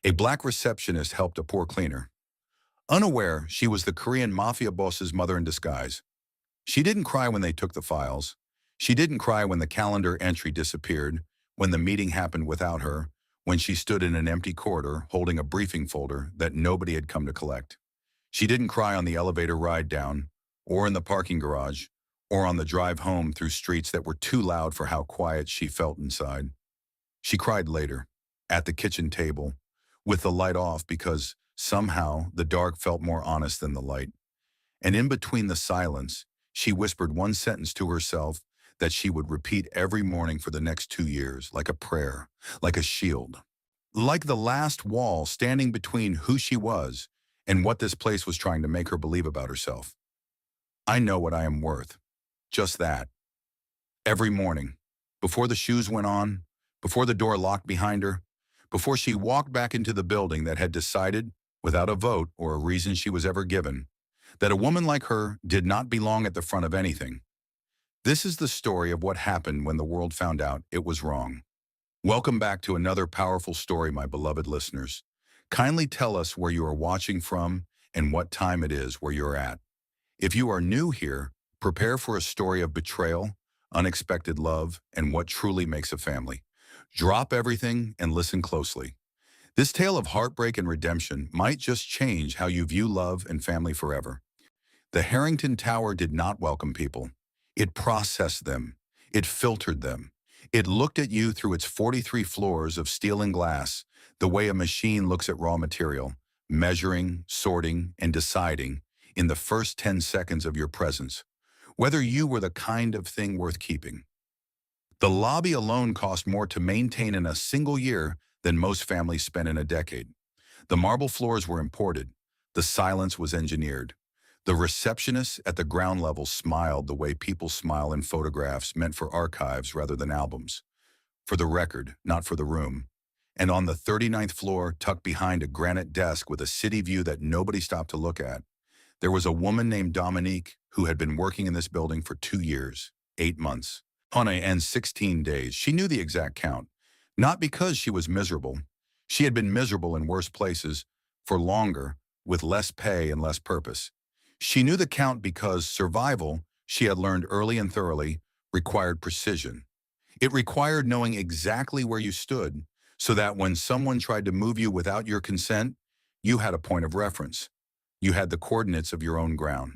A black receptionist helped a poor cleaner. Unaware, she was the Korean Mafia boss's mother in disguise. She didn't cry when they took the files. She didn't cry when the calendar entry disappeared, when the meeting happened without her, when she stood in an empty corridor holding a briefing folder that nobody had come to collect. She didn't cry on the elevator ride down, or in the parking garage, or on the drive home through streets that were too loud for how quiet she felt inside. She cried later, at the kitchen table, with the light off because somehow the dark felt more honest than the light. And in between the silence, she whispered one sentence to herself that she would repeat every morning for the next 2 years, like a prayer, like a shield, like the last wall standing between who she was and what this place was trying to make her believe about herself. I know what I am worth. Just that. Every morning, before the shoes went on, before the door locked behind her, before she walked back into the building that had decided, without a vote or a reason she was ever given, that a woman like her did not belong at the front of anything. This is the story of what happened when the world found out it was wrong. Welcome back to another powerful story, my beloved listeners. Kindly tell us where you are watching from and what time it is where you're at. If you are new here, prepare for a story of betrayal, unexpected love, and what truly makes a family. Drop everything and listen closely. This tale of heartbreak and redemption might just change how you view love and family forever. The Harrington Tower did not welcome people. It processed them. It filtered them. It looked at you through its 43 floors of steel and glass, the way a machine looks at raw material, measuring, sorting, and deciding in the first 10 seconds of your presence, whether you were the kind of thing worth keeping. The lobby alone cost more to maintain in a single year than most families spent in a decade. The marble floors were imported. The silence was engineered. The receptionist at the ground level smiled the way people smile in photographs meant for archives rather than albums. For the record, not for the room. And on the 39th floor, tucked behind a granite desk with a city view that nobody stopped to look at, there was a woman named Dominique who had been working in this building for 2 years, 8 months, and 16 days. She knew the exact count. Not because she was miserable. She had been miserable in worse places for longer, with less pay and less purpose. She knew the count because survival, she had learned early and thoroughly, required precision. It required knowing exactly where you stood so that when someone tried to move you without your consent, you had a point of reference. You had the coordinates of your own ground.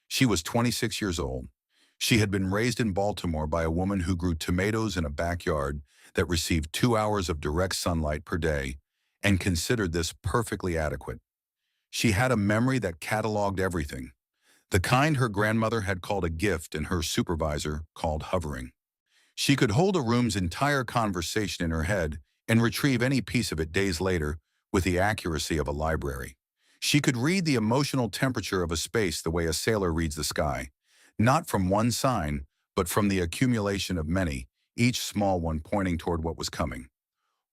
She was 26 years old. She had been raised in Baltimore by a woman who grew tomatoes in a backyard that received 2 hours of direct sunlight per day and considered this perfectly adequate. She had a memory that cataloged everything, the kind her grandmother had called a gift and her supervisor called hovering. She could hold a room's entire conversation in her head and retrieve any piece of it days later with the accuracy of a library. She could read the emotional temperature of a space the way a sailor reads the sky, not from one sign, but from the accumulation of many, each small one pointing toward what was coming.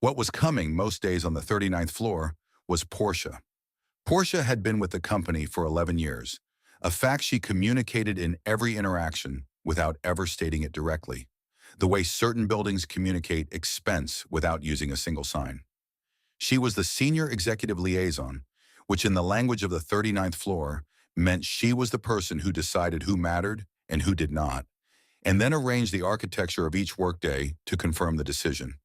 What was coming most days on the 39th floor was Portia. Portia had been with the company for 11 years, a fact she communicated in every interaction without ever stating it directly, the way certain buildings communicate expense without using a single sign. She was the senior executive liaison, which in the language of the 39th floor meant she was the person who decided who mattered and who did not, and then arranged the architecture of each workday to confirm the decision.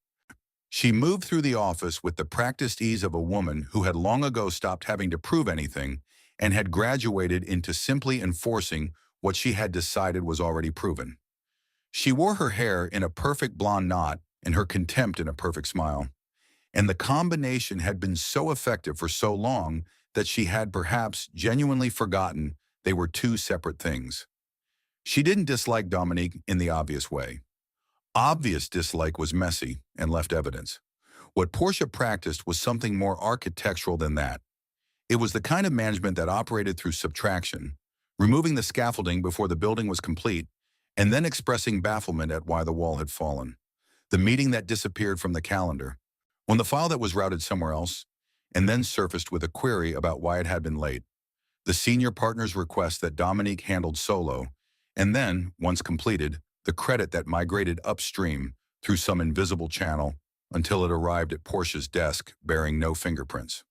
She moved through the office with the practiced ease of a woman who had long ago stopped having to prove anything and had graduated into simply enforcing what she had decided was already proven. She wore her hair in a perfect blonde knot and her contempt in a perfect smile. And the combination had been so effective for so long that she had perhaps genuinely forgotten they were two separate things. She didn't dislike Dominique in the obvious way. Obvious dislike was messy and left evidence. What Portia practiced was something more architectural than that. It was the kind of management that operated through subtraction, removing the scaffolding before the building was complete, and then expressing bafflement at why the wall had fallen. The meeting that disappeared from the calendar, when the file that was routed somewhere else, and then surfaced with a query about why it had been late. The senior partner's request that Dominique handled solo, and then, once completed, the credit that migrated upstream through some invisible channel until it arrived at Portia's desk bearing no fingerprints.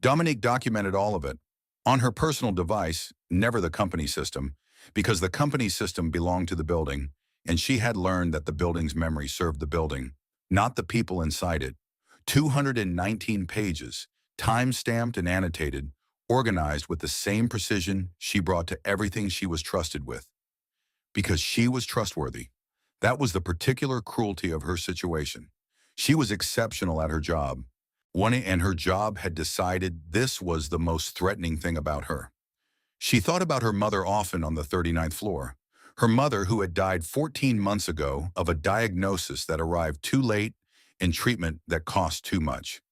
Dominique documented all of it, on her personal device, never the company system, because the company system belonged to the building, and she had learned that the building's memory served the building, not the people inside it. 219 pages, time-stamped and annotated, organized with the same precision she brought to everything she was trusted with. Because she was trustworthy. That was the particular cruelty of her situation. She was exceptional at her job. And her job had decided this was the most threatening thing about her. She thought about her mother often on the 39th floor. Her mother, who had died 14 months ago of a diagnosis that arrived too late and treatment that cost too much.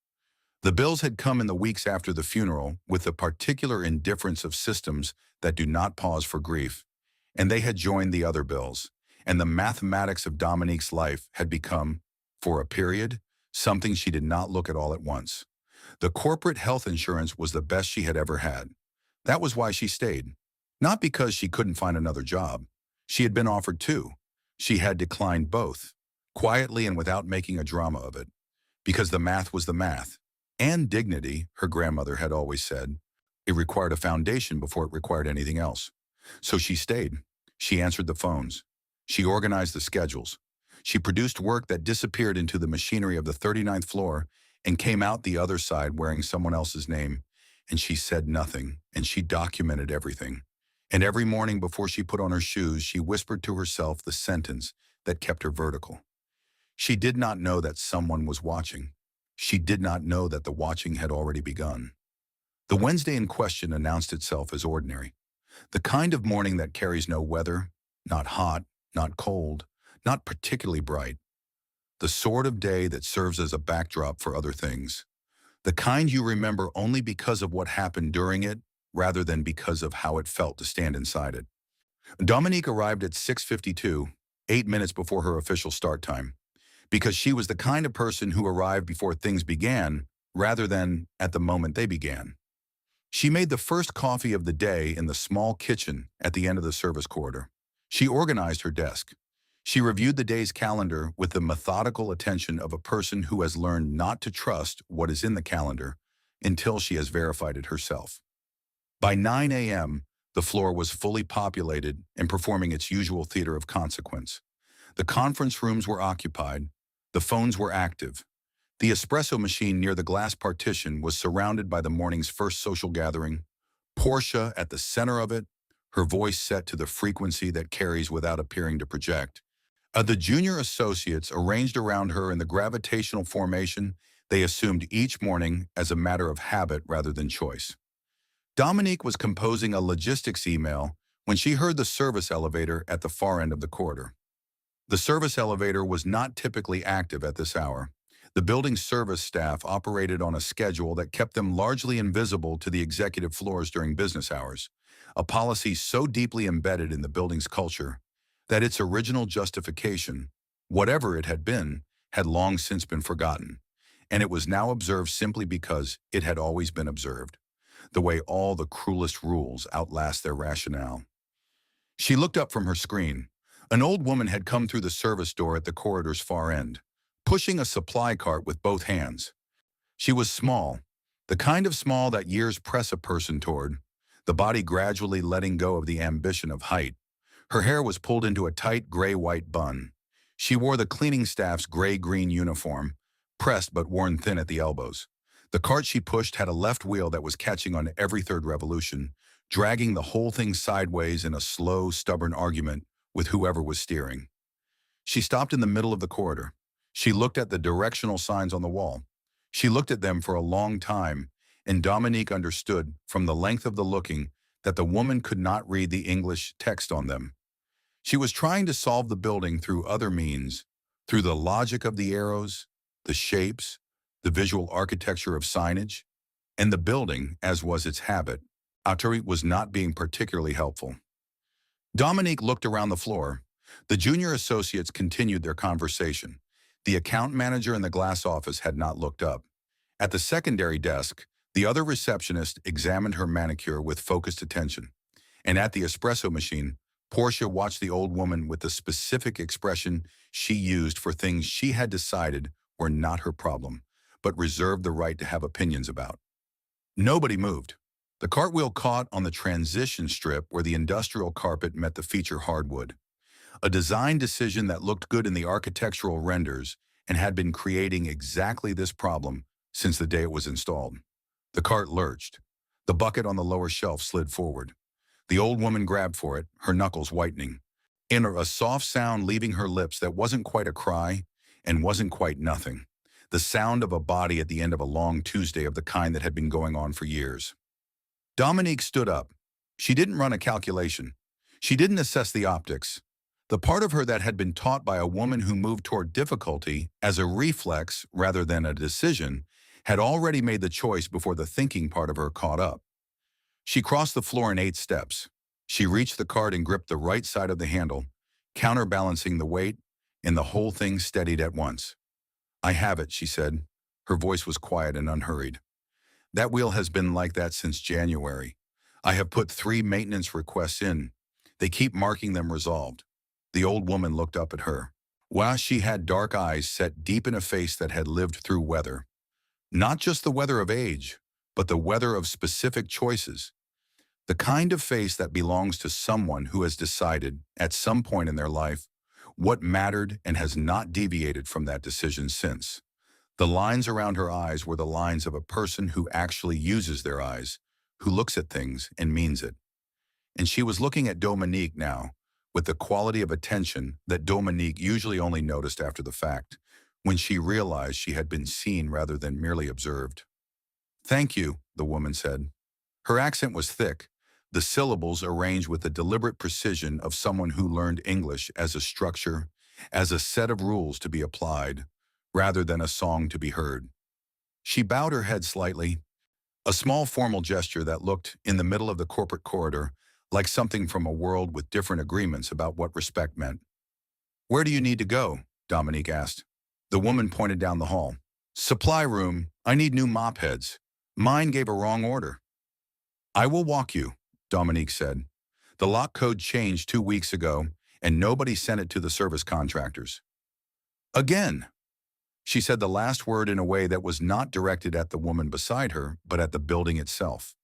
The bills had come in the weeks after the funeral with the particular indifference of systems that do not pause for grief, and they had joined the other bills, and the mathematics of Dominique's life had become, for a period, something she did not look at all at once. The corporate health insurance was the best she had ever had. That was why she stayed. Not because she couldn't find another job. She had been offered two. She had declined both, quietly and without making a drama of it, because the math was the math. And dignity, her grandmother had always said. It required a foundation before it required anything else. So she stayed. She answered the phones. She organized the schedules. She produced work that disappeared into the machinery of the 39th floor and came out the other side wearing someone else's name. And she said nothing, and she documented everything. And every morning before she put on her shoes, she whispered to herself the sentence that kept her vertical. She did not know that someone was watching. She did not know that the watching had already begun. The Wednesday in question announced itself as ordinary. The kind of morning that carries no weather, not hot, not cold, not particularly bright. The sort of day that serves as a backdrop for other things. The kind you remember only because of what happened during it, rather than because of how it felt to stand inside it. Dominique arrived at 6:52, 8 minutes before her official start time, because she was the kind of person who arrived before things began, rather than at the moment they began. She made the first coffee of the day in the small kitchen at the end of the service corridor. She organized her desk. She reviewed the day's calendar with the methodical attention of a person who has learned not to trust what is in the calendar until she has verified it herself. By 9 a.m., the floor was fully populated and performing its usual theater of consequence. The conference rooms were occupied. The phones were active. The espresso machine near the glass partition was surrounded by the morning's first social gathering. Portia at the center of it, her voice set to the frequency that carries without appearing to project. The junior associates arranged around her in the gravitational formation they assumed each morning as a matter of habit rather than choice. Dominique was composing a logistics email when she heard the service elevator at the far end of the corridor. The service elevator was not typically active at this hour. The building's service staff operated on a schedule that kept them largely invisible to the executive floors during business hours, a policy so deeply embedded in the building's culture that its original justification, whatever it had been, had long since been forgotten, and it was now observed simply because it had always been observed, the way all the cruelest rules outlast their rationale. She looked up from her screen. An old woman had come through the service door at the corridor's far end, pushing a supply cart with both hands. She was small, the kind of small that years press a person toward, the body gradually letting go of the ambition of height. Her hair was pulled into a tight gray-white bun. She wore the cleaning staff's gray-green uniform, pressed but worn thin at the elbows. The cart she pushed had a left wheel that was catching on every third revolution, dragging the whole thing sideways in a slow, stubborn argument with whoever was steering. She stopped in the middle of the corridor. She looked at the directional signs on the wall. She looked at them for a long time, and Dominique understood, from the length of the looking, that the woman could not read the English text on them. She was trying to solve the building through other means, through the logic of the arrows, the shapes, the visual architecture of signage, and the building, as was its habit, Atari was not being particularly helpful. Dominique looked around the floor. The junior associates continued their conversation. The account manager in the glass office had not looked up. At the secondary desk, the other receptionist examined her manicure with focused attention. And at the espresso machine, Portia watched the old woman with the specific expression she used for things she had decided were not her problem, but reserved the right to have opinions about. Nobody moved. The cartwheel caught on the transition strip where the industrial carpet met the feature hardwood, a design decision that looked good in the architectural renders and had been creating exactly this problem since the day it was installed. The cart lurched. The bucket on the lower shelf slid forward. The old woman grabbed for it, her knuckles whitening. In a soft sound leaving her lips that wasn't quite a cry and wasn't quite nothing. The sound of a body at the end of a long Tuesday of the kind that had been going on for years. Dominique stood up. She didn't run a calculation. She didn't assess the optics. The part of her that had been taught by a woman who moved toward difficulty as a reflex rather than a decision had already made the choice before the thinking part of her caught up. She crossed the floor in 8 steps. She reached the cart and gripped the right side of the handle, counterbalancing the weight, and the whole thing steadied at once. "I have it," she said. Her voice was quiet and unhurried. "That wheel has been like that since January. I have put 3 maintenance requests in. They keep marking them resolved." The old woman looked up at her. Wow, she had dark eyes set deep in a face that had lived through weather. Not just the weather of age, but the weather of specific choices. The kind of face that belongs to someone who has decided, at some point in their life, what mattered and has not deviated from that decision since. The lines around her eyes were the lines of a person who actually uses their eyes, who looks at things and means it. And she was looking at Dominique now, with the quality of attention that Dominique usually only noticed after the fact, when she realized she had been seen rather than merely observed. "Thank you," the woman said. Her accent was thick, the syllables arranged with the deliberate precision of someone who learned English as a structure, as a set of rules to be applied, rather than a song to be heard. She bowed her head slightly, a small formal gesture that looked, in the middle of the corporate corridor, like something from a world with different agreements about what respect meant. "Where do you need to go?" Dominique asked. The woman pointed down the hall. "Supply room. I need new mop heads. Mine gave a wrong order." "I will walk you," Dominique said. "The lock code changed 2 weeks ago, and nobody sent it to the service contractors." "Again." She said the last word in a way that was not directed at the woman beside her, but at the building itself.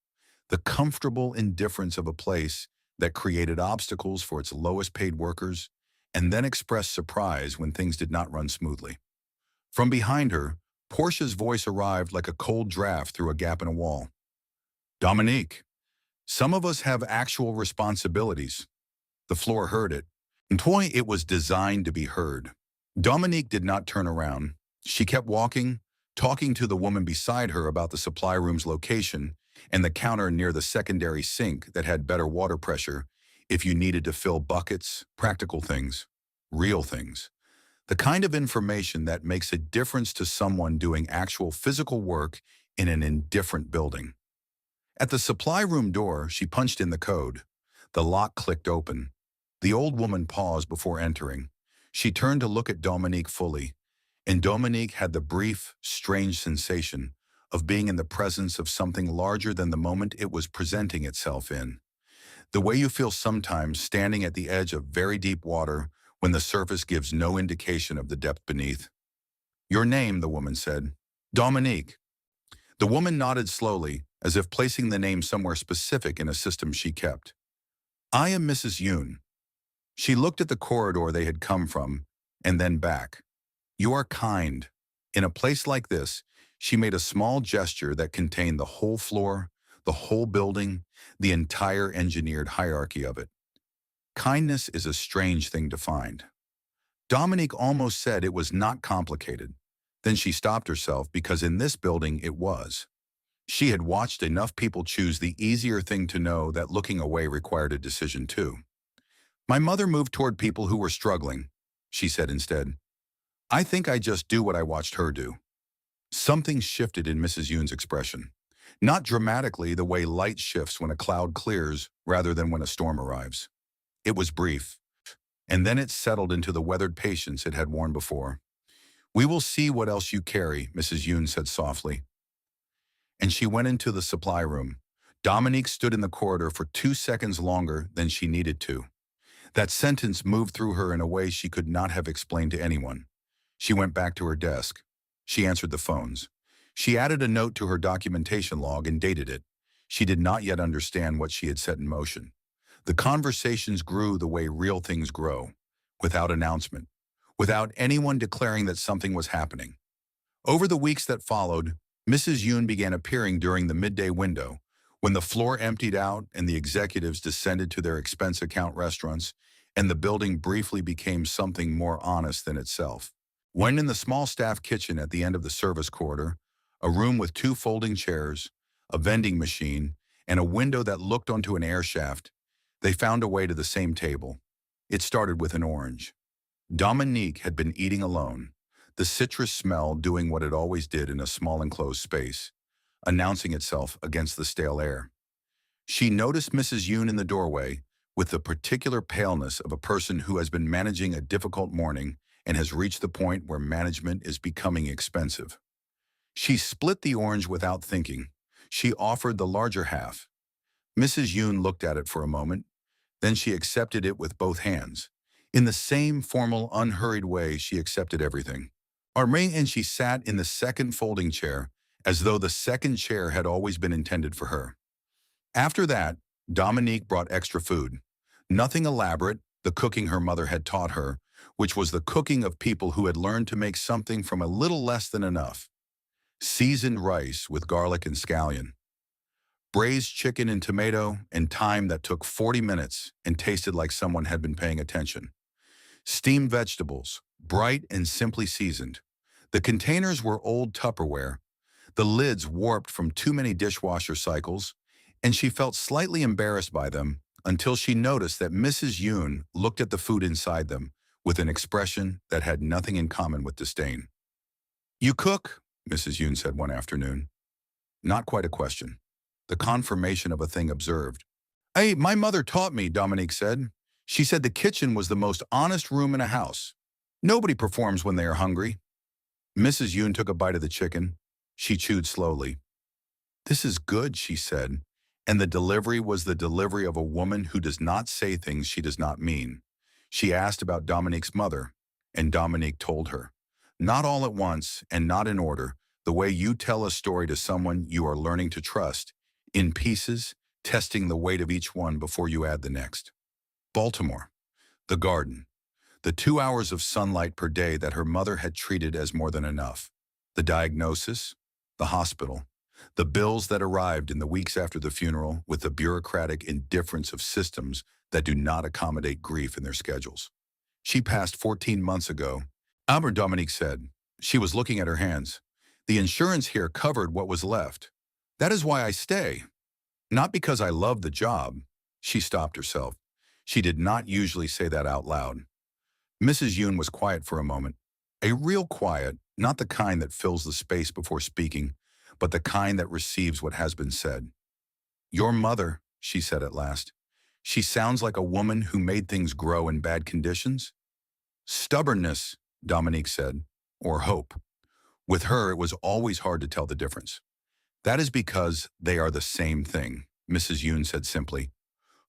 The comfortable indifference of a place that created obstacles for its lowest paid workers, and then expressed surprise when things did not run smoothly. From behind her, Portia's voice arrived like a cold draft through a gap in a wall. "Dominique, some of us have actual responsibilities." The floor heard it. And boy, it was designed to be heard. Dominique did not turn around. She kept walking, talking to the woman beside her about the supply room's location and the counter near the secondary sink that had better water pressure if you needed to fill buckets, practical things, real things. The kind of information that makes a difference to someone doing actual physical work in an indifferent building. At the supply room door, she punched in the code. The lock clicked open. The old woman paused before entering. She turned to look at Dominique fully, and Dominique had the brief, strange sensation of being in the presence of something larger than the moment it was presenting itself in. The way you feel sometimes standing at the edge of very deep water when the surface gives no indication of the depth beneath. "Your name," the woman said. "Dominique." The woman nodded slowly, as if placing the name somewhere specific in a system she kept. "I am Mrs. Yoon." She looked at the corridor they had come from, and then back. "You are kind." In a place like this, she made a small gesture that contained the whole floor, the whole building, the entire engineered hierarchy of it. Kindness is a strange thing to find. Dominique almost said it was not complicated. Then she stopped herself because in this building it was. She had watched enough people choose the easier thing to know that looking away required a decision too. "My mother moved toward people who were struggling," she said instead. "I think I just do what I watched her do." Something shifted in Mrs. Yoon's expression. Not dramatically the way light shifts when a cloud clears rather than when a storm arrives. It was brief, and then it settled into the weathered patience it had worn before. "We will see what else you carry," Mrs. Yoon said softly. And she went into the supply room. Dominique stood in the corridor for 2 seconds longer than she needed to. That sentence moved through her in a way she could not have explained to anyone. She went back to her desk. She answered the phones. She added a note to her documentation log and dated it. She did not yet understand what she had set in motion. The conversations grew the way real things grow, without announcement, without anyone declaring that something was happening. Over the weeks that followed, Mrs. Yoon began appearing during the midday window, when the floor emptied out and the executives descended to their expense account restaurants, and the building briefly became something more honest than itself. When in the small staff kitchen at the end of the service corridor, a room with two folding chairs, a vending machine, and a window that looked onto an air shaft, they found a way to the same table. It started with an orange. Dominique had been eating alone, the citrus smell doing what it always did in a small enclosed space, announcing itself against the stale air. She noticed Mrs. Yoon in the doorway, with the particular paleness of a person who has been managing a difficult morning and has reached the point where management is becoming expensive. She split the orange without thinking. She offered the larger half. Mrs. Yoon looked at it for a moment, then she accepted it with both hands. In the same formal, unhurried way she accepted everything. And she sat in the second folding chair, as though the second chair had always been intended for her. After that, Dominique brought extra food. Nothing elaborate, the cooking her mother had taught her, which was the cooking of people who had learned to make something from a little less than enough. Seasoned rice with garlic and scallion. Braised chicken and tomato and thyme that took 40 minutes and tasted like someone had been paying attention. Steamed vegetables, bright and simply seasoned. The containers were old Tupperware, the lids warped from too many dishwasher cycles, and she felt slightly embarrassed by them until she noticed that Mrs. Yoon looked at the food inside them with an expression that had nothing in common with disdain. "You cook?" Mrs. Yoon said one afternoon. Not quite a question. The confirmation of a thing observed. "Hey, my mother taught me," Dominique said. "She said the kitchen was the most honest room in a house. Nobody performs when they are hungry." Mrs. Yoon took a bite of the chicken. She chewed slowly. "This is good," she said, and the delivery was the delivery of a woman who does not say things she does not mean. She asked about Dominique's mother, and Dominique told her. Not all at once, and not in order, the way you tell a story to someone you are learning to trust, in pieces, testing the weight of each one before you add the next. Baltimore, the garden, the 2 hours of sunlight per day that her mother had treated as more than enough, the diagnosis, the hospital, the bills that arrived in the weeks after the funeral with the bureaucratic indifference of systems that do not accommodate grief in their schedules. She passed 14 months ago. Dominique said. She was looking at her hands. "The insurance here covered what was left. That is why I stay. Not because I love the job." She stopped herself. She did not usually say that out loud. Mrs. Yoon was quiet for a moment. A real quiet, not the kind that fills the space before speaking, but the kind that receives what has been said. "Your mother," she said at last. "She sounds like a woman who made things grow in bad conditions?" "Stubbornness," Dominique said, "or hope. With her, it was always hard to tell the difference." "That is because they are the same thing," Mrs. Yoon said simply.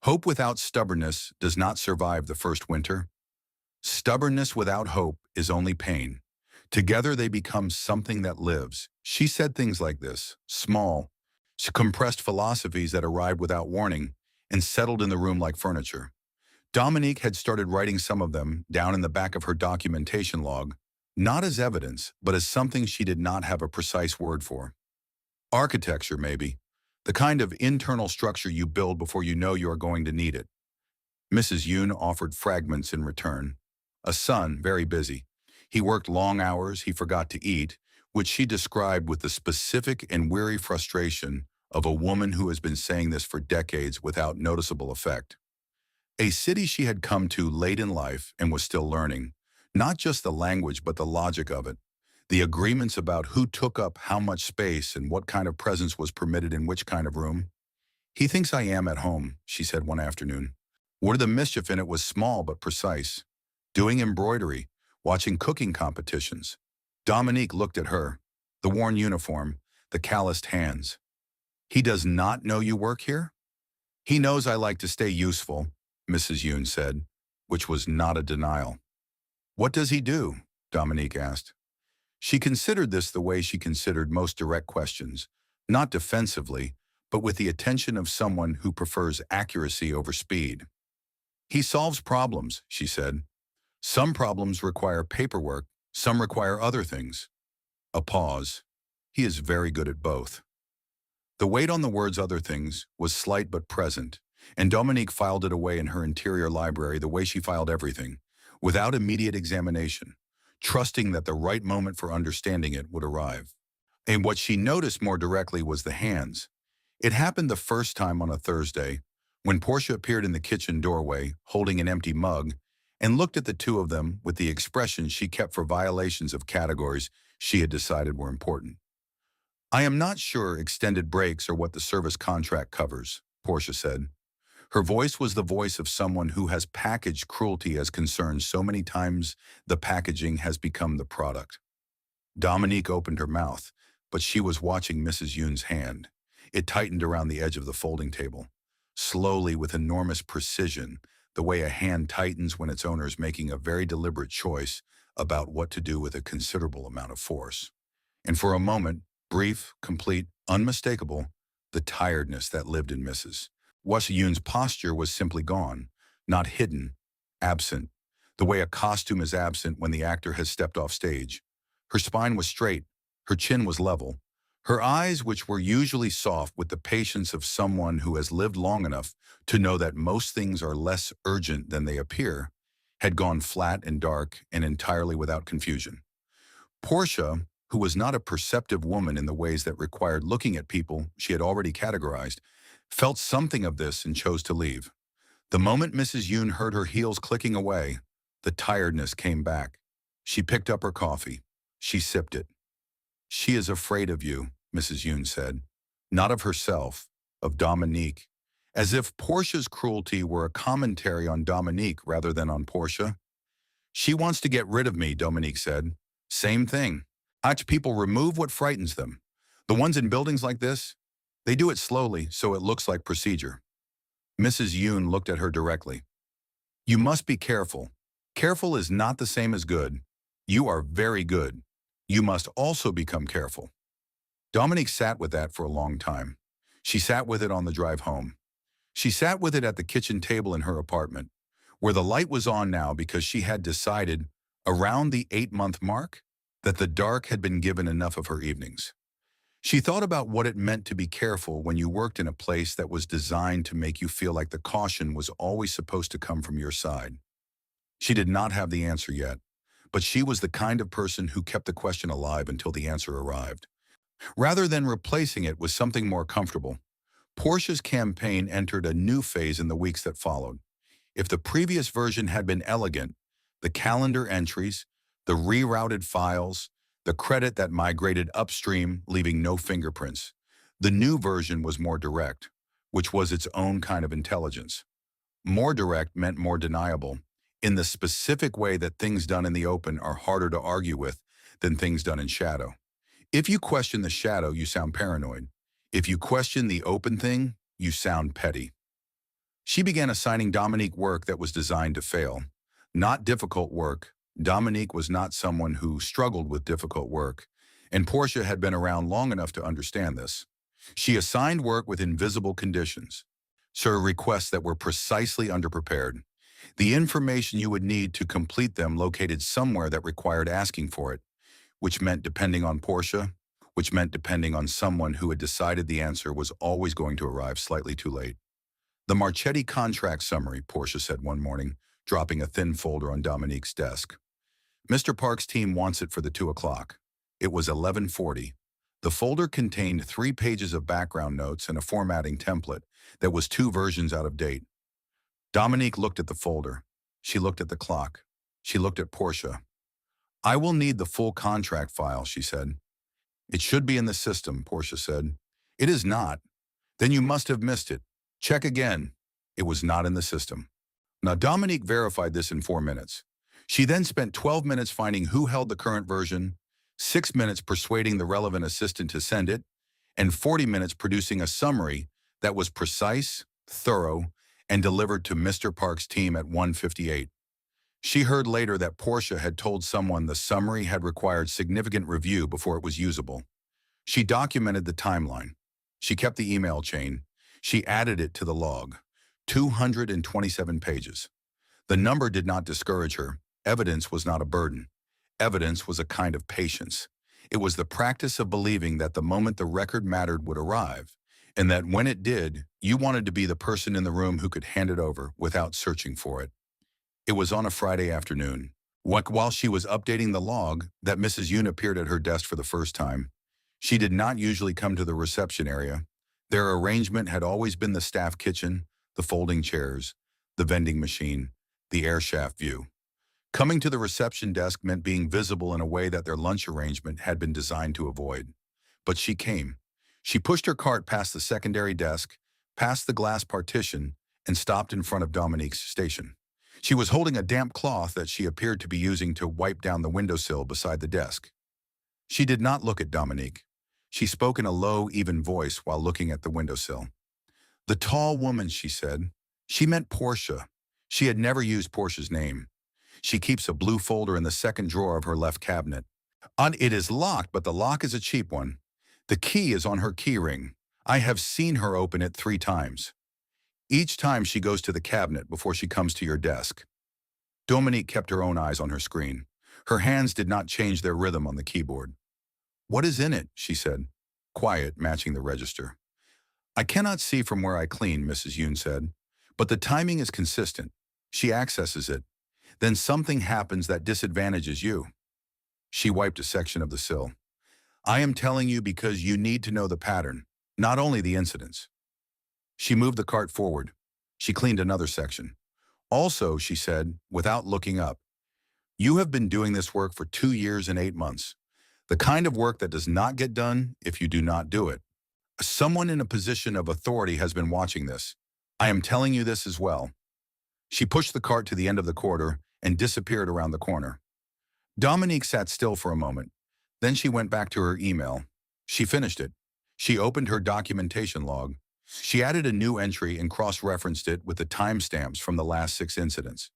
"Hope without stubbornness does not survive the first winter. Stubbornness without hope is only pain. Together they become something that lives." She said things like this, small, compressed philosophies that arrived without warning and settled in the room like furniture. Dominique had started writing some of them down in the back of her documentation log, not as evidence, but as something she did not have a precise word for. Architecture, maybe. The kind of internal structure you build before you know you are going to need it. Mrs. Yoon offered fragments in return. A son, very busy. He worked long hours, he forgot to eat, which she described with the specific and weary frustration of a woman who has been saying this for decades without noticeable effect. A city she had come to late in life and was still learning, not just the language but the logic of it, the agreements about who took up how much space and what kind of presence was permitted in which kind of room. "He thinks I am at home," she said one afternoon. Where the mischief in it was small but precise. Doing embroidery, watching cooking competitions. Dominique looked at her, the worn uniform, the calloused hands. "He does not know you work here?" "He knows I like to stay useful," Mrs. Yoon said, which was not a denial. "What does he do?" Dominique asked. She considered this the way she considered most direct questions, not defensively, but with the attention of someone who prefers accuracy over speed. He solves problems, she said. Some problems require paperwork, some require other things. A pause. He is very good at both. The weight on the words other things was slight but present, and Dominique filed it away in her interior library the way she filed everything, without immediate examination, trusting that the right moment for understanding it would arrive. And what she noticed more directly was the hands. It happened the first time on a Thursday, when Portia appeared in the kitchen doorway, holding an empty mug, and looked at the two of them with the expression she kept for violations of categories she had decided were important. I am not sure extended breaks are what the service contract covers, Portia said. Her voice was the voice of someone who has packaged cruelty as concerns so many times the packaging has become the product. Dominique opened her mouth, but she was watching Mrs. Yoon's hand. It tightened around the edge of the folding table, slowly with enormous precision, the way a hand tightens when its owner is making a very deliberate choice about what to do with a considerable amount of force. And for a moment, brief, complete, unmistakable, the tiredness that lived in Mrs. Yoon's posture was simply gone, not hidden, absent, the way a costume is absent when the actor has stepped off stage. Her spine was straight, her chin was level. Her eyes, which were usually soft with the patience of someone who has lived long enough to know that most things are less urgent than they appear, had gone flat and dark and entirely without confusion. Portia, who was not a perceptive woman in the ways that required looking at people she had already categorized, felt something of this and chose to leave. The moment Mrs. Yoon heard her heels clicking away, the tiredness came back. She picked up her coffee. She sipped it. She is afraid of you, Mrs. Yoon said. Not of herself, of Dominique. As if Portia's cruelty were a commentary on Dominique rather than on Portia. She wants to get rid of me, Dominique said. Same thing. Watch people remove what frightens them. The ones in buildings like this, they do it slowly so it looks like procedure. Mrs. Yoon looked at her directly. You must be careful. Careful is not the same as good. You are very good. You must also become careful. Dominique sat with that for a long time. She sat with it on the drive home. She sat with it at the kitchen table in her apartment, where the light was on now because she had decided, around the 8-month mark, that the dark had been given enough of her evenings. She thought about what it meant to be careful when you worked in a place that was designed to make you feel like the caution was always supposed to come from your side. She did not have the answer yet, but she was the kind of person who kept the question alive until the answer arrived. Rather than replacing it with something more comfortable, Portia's campaign entered a new phase in the weeks that followed. If the previous version had been elegant, the calendar entries, the rerouted files, the credit that migrated upstream, leaving no fingerprints, the new version was more direct, which was its own kind of intelligence. More direct meant more deniable, in the specific way that things done in the open are harder to argue with than things done in shadow. If you question the shadow, you sound paranoid. If you question the open thing, you sound petty. She began assigning Dominique work that was designed to fail. Not difficult work. Dominique was not someone who struggled with difficult work, and Portia had been around long enough to understand this. She assigned work with invisible conditions, so requests that were precisely underprepared. The information you would need to complete them located somewhere that required asking for it, which meant depending on Portia, which meant depending on someone who had decided the answer was always going to arrive slightly too late. The Marchetti contract summary, Portia said one morning, dropping a thin folder on Dominique's desk. Mr. Park's team wants it for the 2 o'clock. It was 11:40. The folder contained 3 pages of background notes and a formatting template that was 2 versions out of date. Dominique looked at the folder. She looked at the clock. She looked at Portia. I will need the full contract file, she said. It should be in the system, Portia said. It is not. Then you must have missed it. Check again. It was not in the system. Now, Dominique verified this in 4 minutes. She then spent 12 minutes finding who held the current version, 6 minutes persuading the relevant assistant to send it, and 40 minutes producing a summary that was precise, thorough, and delivered to Mr. Park's team at 1:58. She heard later that Portia had told someone the summary had required significant review before it was usable. She documented the timeline. She kept the email chain. She added it to the log. 227 pages. The number did not discourage her. Evidence was not a burden. Evidence was a kind of patience. It was the practice of believing that the moment the record mattered would arrive, and that when it did, you wanted to be the person in the room who could hand it over without searching for it. It was on a Friday afternoon, while she was updating the log, that Mrs. Yoon appeared at her desk for the first time. She did not usually come to the reception area. Their arrangement had always been the staff kitchen, the folding chairs, the vending machine, the air shaft view. Coming to the reception desk meant being visible in a way that their lunch arrangement had been designed to avoid. But she came. She pushed her cart past the secondary desk, past the glass partition, and stopped in front of Dominique's station. She was holding a damp cloth that she appeared to be using to wipe down the windowsill beside the desk. She did not look at Dominique. She spoke in a low, even voice while looking at the windowsill. The tall woman, she said. She meant Portia. She had never used Portia's name. She keeps a blue folder in the second drawer of her left cabinet. It is locked, but the lock is a cheap one. The key is on her key ring. I have seen her open it 3 times. Each time she goes to the cabinet before she comes to your desk. Dominique kept her own eyes on her screen. Her hands did not change their rhythm on the keyboard. What is in it? She said, quiet, matching the register. I cannot see from where I clean, Mrs. Yoon said, but the timing is consistent. She accesses it. Then something happens that disadvantages you. She wiped a section of the sill. I am telling you because you need to know the pattern, not only the incidents. She moved the cart forward. She cleaned another section. Also, she said, without looking up, you have been doing this work for 2 years and 8 months. The kind of work that does not get done if you do not do it. Someone in a position of authority has been watching this. I am telling you this as well. She pushed the cart to the end of the corridor and disappeared around the corner. Dominique sat still for a moment. Then she went back to her email. She finished it. She opened her documentation log. She added a new entry and cross-referenced it with the timestamps from the last 6 incidents.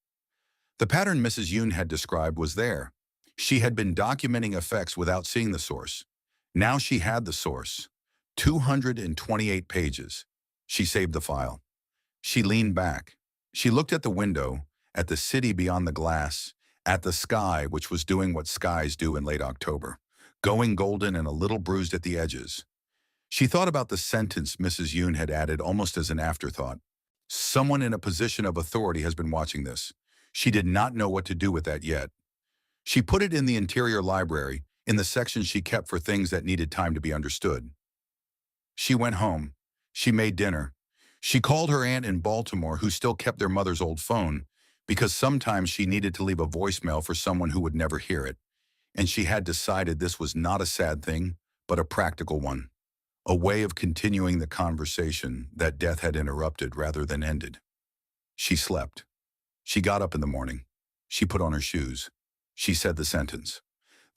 The pattern Mrs. Yoon had described was there. She had been documenting effects without seeing the source. Now she had the source. 228 pages. She saved the file. She leaned back. She looked at the window, at the city beyond the glass, at the sky, which was doing what skies do in late October, going golden and a little bruised at the edges. She thought about the sentence Mrs. Yoon had added almost as an afterthought. Someone in a position of authority has been watching this. She did not know what to do with that yet. She put it in the interior library, in the section she kept for things that needed time to be understood. She went home. She made dinner. She called her aunt in Baltimore, who still kept their mother's old phone, because sometimes she needed to leave a voicemail for someone who would never hear it. And she had decided this was not a sad thing, but a practical one. A way of continuing the conversation that death had interrupted rather than ended. She slept. She got up in the morning. She put on her shoes. She said the sentence.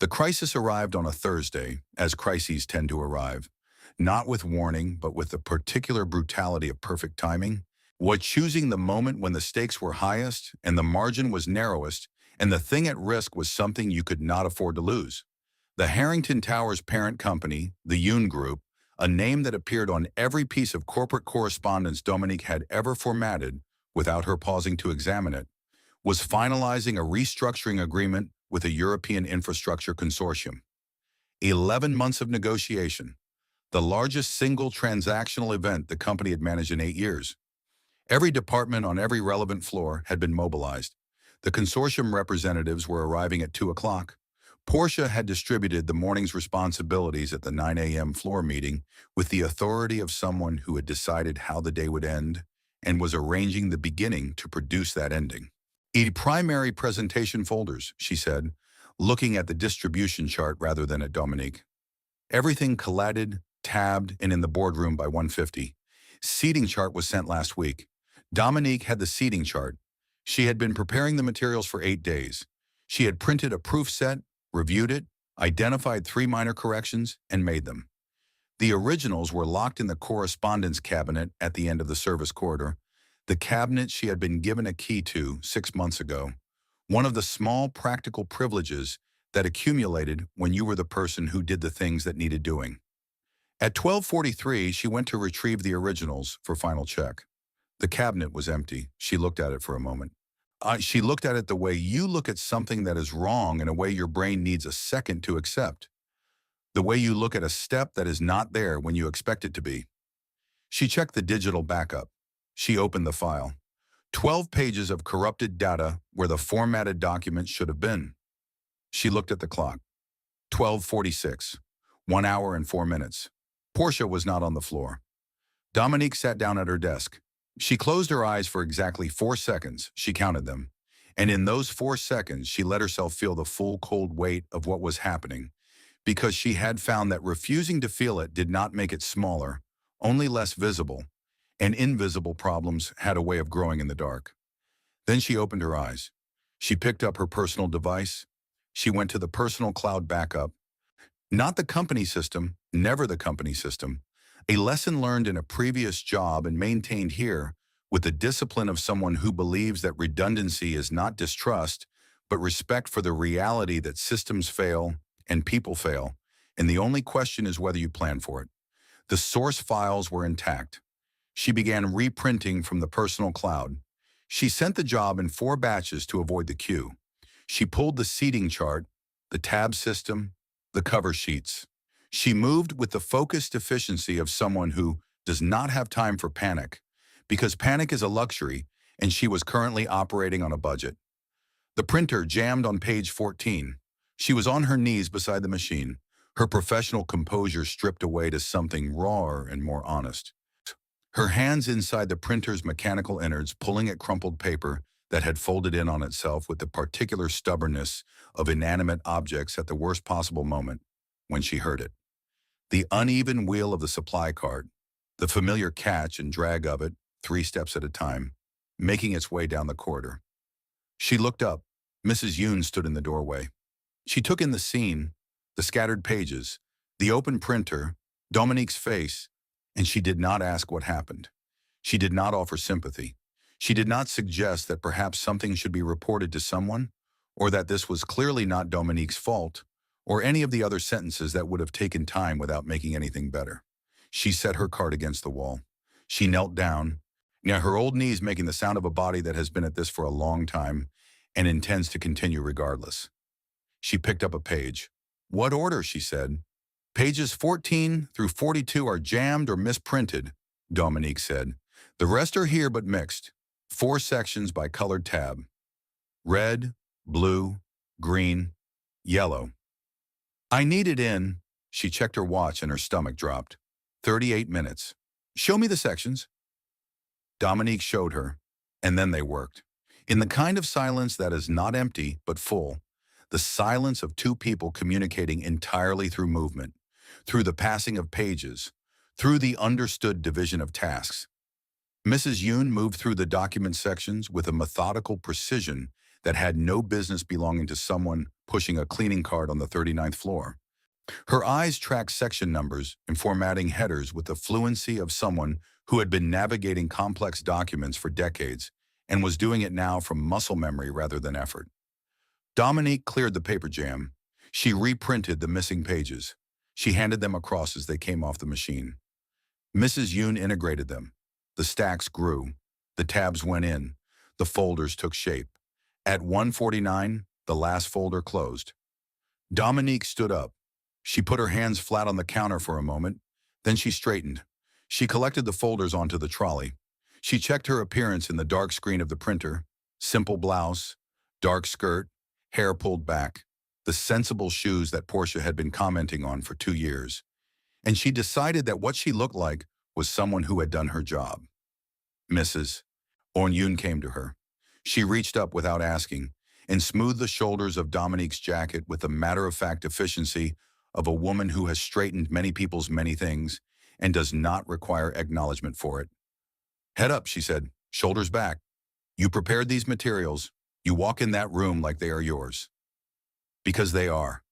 The crisis arrived on a Thursday, as crises tend to arrive, not with warning, but with the particular brutality of perfect timing. What choosing the moment when the stakes were highest and the margin was narrowest, and the thing at risk was something you could not afford to lose. The Harrington Towers parent company, the Yoon Group, a name that appeared on every piece of corporate correspondence Dominique had ever formatted, without her pausing to examine it, was finalizing a restructuring agreement with a European infrastructure consortium. 11 months of negotiation, the largest single transactional event the company had managed in 8 years. Every department on every relevant floor had been mobilized. The consortium representatives were arriving at 2 o'clock. Portia had distributed the morning's responsibilities at the 9 a.m. floor meeting with the authority of someone who had decided how the day would end and was arranging the beginning to produce that ending. Primary presentation folders, she said, looking at the distribution chart rather than at Dominique. Everything collated, tabbed, and in the boardroom by 1:50. Seating chart was sent last week. Dominique had the seating chart. She had been preparing the materials for 8 days. She had printed a proof set, reviewed it, identified 3 minor corrections, and made them. The originals were locked in the correspondence cabinet at the end of the service corridor, the cabinet she had been given a key to 6 months ago. one of the small practical privileges that accumulated when you were the person who did the things that needed doing. At 12:43, she went to retrieve the originals for final check. The cabinet was empty. She looked at it for a moment. She looked at it the way you look at something that is wrong in a way your brain needs a second to accept. The way you look at a step that is not there when you expect it to be. She checked the digital backup. She opened the file. 12 pages of corrupted data where the formatted document should have been. She looked at the clock. 12:46. 1 hour and 4 minutes. Portia was not on the floor. Dominique sat down at her desk. She closed her eyes for exactly 4 seconds. She counted them. And in those 4 seconds, she let herself feel the full cold weight of what was happening, because she had found that refusing to feel it did not make it smaller, only less visible, and invisible problems had a way of growing in the dark. Then she opened her eyes. She picked up her personal device. She went to the personal cloud backup. Not the company system, never the company system. A lesson learned in a previous job and maintained here with the discipline of someone who believes that redundancy is not distrust, but respect for the reality that systems fail and people fail, and the only question is whether you plan for it. The source files were intact. She began reprinting from the personal cloud. She sent the job in 4 batches to avoid the queue. She pulled the seating chart, the tab system, the cover sheets. She moved with the focused efficiency of someone who does not have time for panic, because panic is a luxury, and she was currently operating on a budget. The printer jammed on page 14. She was on her knees beside the machine, her professional composure stripped away to something rawer and more honest. Her hands inside the printer's mechanical innards pulling at crumpled paper that had folded in on itself with the particular stubbornness of inanimate objects at the worst possible moment, when she heard it. The uneven wheel of the supply cart, the familiar catch and drag of it, 3 steps at a time, making its way down the corridor. She looked up. Mrs. Yoon stood in the doorway. She took in the scene, the scattered pages, the open printer, Dominique's face, and she did not ask what happened. She did not offer sympathy. She did not suggest that perhaps something should be reported to someone, or that this was clearly not Dominique's fault, or any of the other sentences that would have taken time without making anything better. She set her cart against the wall. She knelt down, now her old knees making the sound of a body that has been at this for a long time and intends to continue regardless. She picked up a page. "What order?" she said. "Pages 14 through 42 are jammed or misprinted," Dominique said. "The rest are here but mixed. 4 sections by colored tab. Red, blue, green, yellow." "I need it in." She checked her watch and her stomach dropped. 38 minutes. "Show me the sections." Dominique showed her, and then they worked. In the kind of silence that is not empty but full, the silence of 2 people communicating entirely through movement, through the passing of pages, through the understood division of tasks. Mrs. Yoon moved through the document sections with a methodical precision that had no business belonging to someone pushing a cleaning cart on the 39th floor. Her eyes tracked section numbers and formatting headers with the fluency of someone who had been navigating complex documents for decades and was doing it now from muscle memory rather than effort. Dominique cleared the paper jam. She reprinted the missing pages. She handed them across as they came off the machine. Mrs. Yoon integrated them. The stacks grew. The tabs went in. The folders took shape. At 1:49, the last folder closed. Dominique stood up. She put her hands flat on the counter for a moment. Then she straightened. She collected the folders onto the trolley. She checked her appearance in the dark screen of the printer. Simple blouse, dark skirt, hair pulled back. The sensible shoes that Portia had been commenting on for 2 years. And she decided that what she looked like was someone who had done her job. "Mrs." On Yoon came to her. She reached up without asking and smoothed the shoulders of Dominique's jacket with the matter-of-fact efficiency of a woman who has straightened many people's many things and does not require acknowledgement for it. "Head up," she said, "shoulders back. You prepared these materials. You walk in that room like they are yours." Because they are.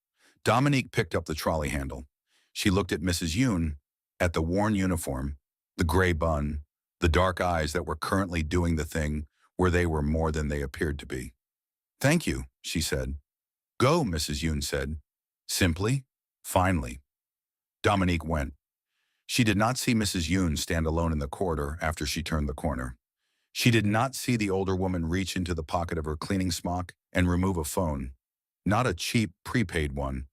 Dominique picked up the trolley handle. She looked at Mrs. Yoon, at the worn uniform, the gray bun, the dark eyes that were currently doing the thing where they were more than they appeared to be. Thank you, she said. Go, Mrs. Yoon said. Simply, finally. Dominique went. She did not see Mrs. Yoon stand alone in the corridor after she turned the corner. She did not see the older woman reach into the pocket of her cleaning smock and remove a phone. Not a cheap, prepaid one,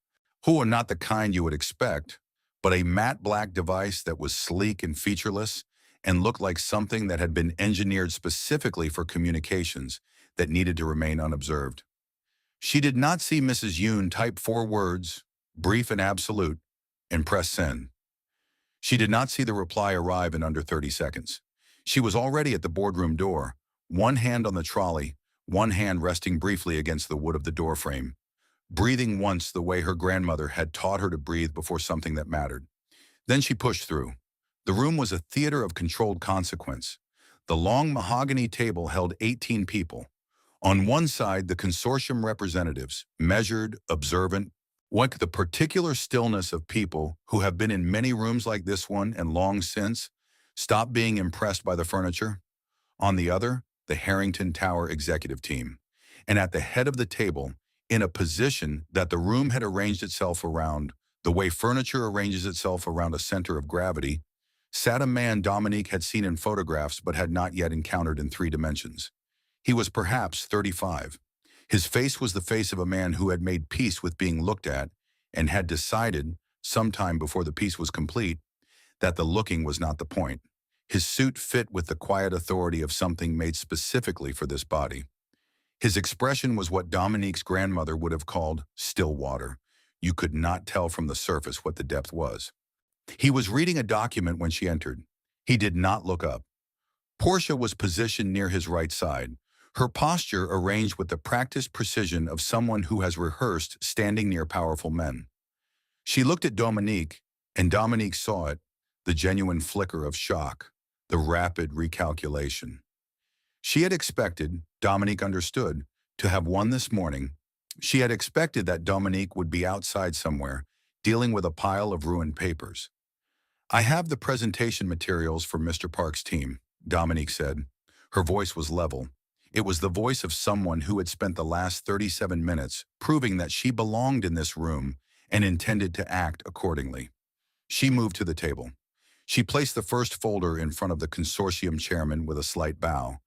who are not the kind you would expect, but a matte black device that was sleek and featureless and looked like something that had been engineered specifically for communications that needed to remain unobserved. She did not see Mrs. Yoon type 4 words, brief and absolute, and press send. She did not see the reply arrive in under 30 seconds. She was already at the boardroom door, one hand on the trolley, one hand resting briefly against the wood of the doorframe, breathing once the way her grandmother had taught her to breathe before something that mattered. Then she pushed through. The room was a theater of controlled consequence. The long mahogany table held 18 people. On one side, the consortium representatives, measured, observant, like the particular stillness of people who have been in many rooms like this one and long since stopped being impressed by the furniture. On the other, the Harrington Tower executive team. And at the head of the table, in a position that the room had arranged itself around, the way furniture arranges itself around a center of gravity, sat a man Dominique had seen in photographs but had not yet encountered in 3 dimensions. He was perhaps 35. His face was the face of a man who had made peace with being looked at and had decided, sometime before the piece was complete, that the looking was not the point. His suit fit with the quiet authority of something made specifically for this body. His expression was what Dominique's grandmother would have called still water. You could not tell from the surface what the depth was. He was reading a document when she entered. He did not look up. Portia was positioned near his right side, her posture arranged with the practiced precision of someone who has rehearsed standing near powerful men. She looked at Dominique, and Dominique saw it, the genuine flicker of shock, the rapid recalculation. She had expected, Dominique understood, to have won this morning. She had expected that Dominique would be outside somewhere, dealing with a pile of ruined papers. I have the presentation materials for Mr. Park's team, Dominique said. Her voice was level. It was the voice of someone who had spent the last 37 minutes proving that she belonged in this room and intended to act accordingly. She moved to the table. She placed the first folder in front of the consortium chairman with a slight bow,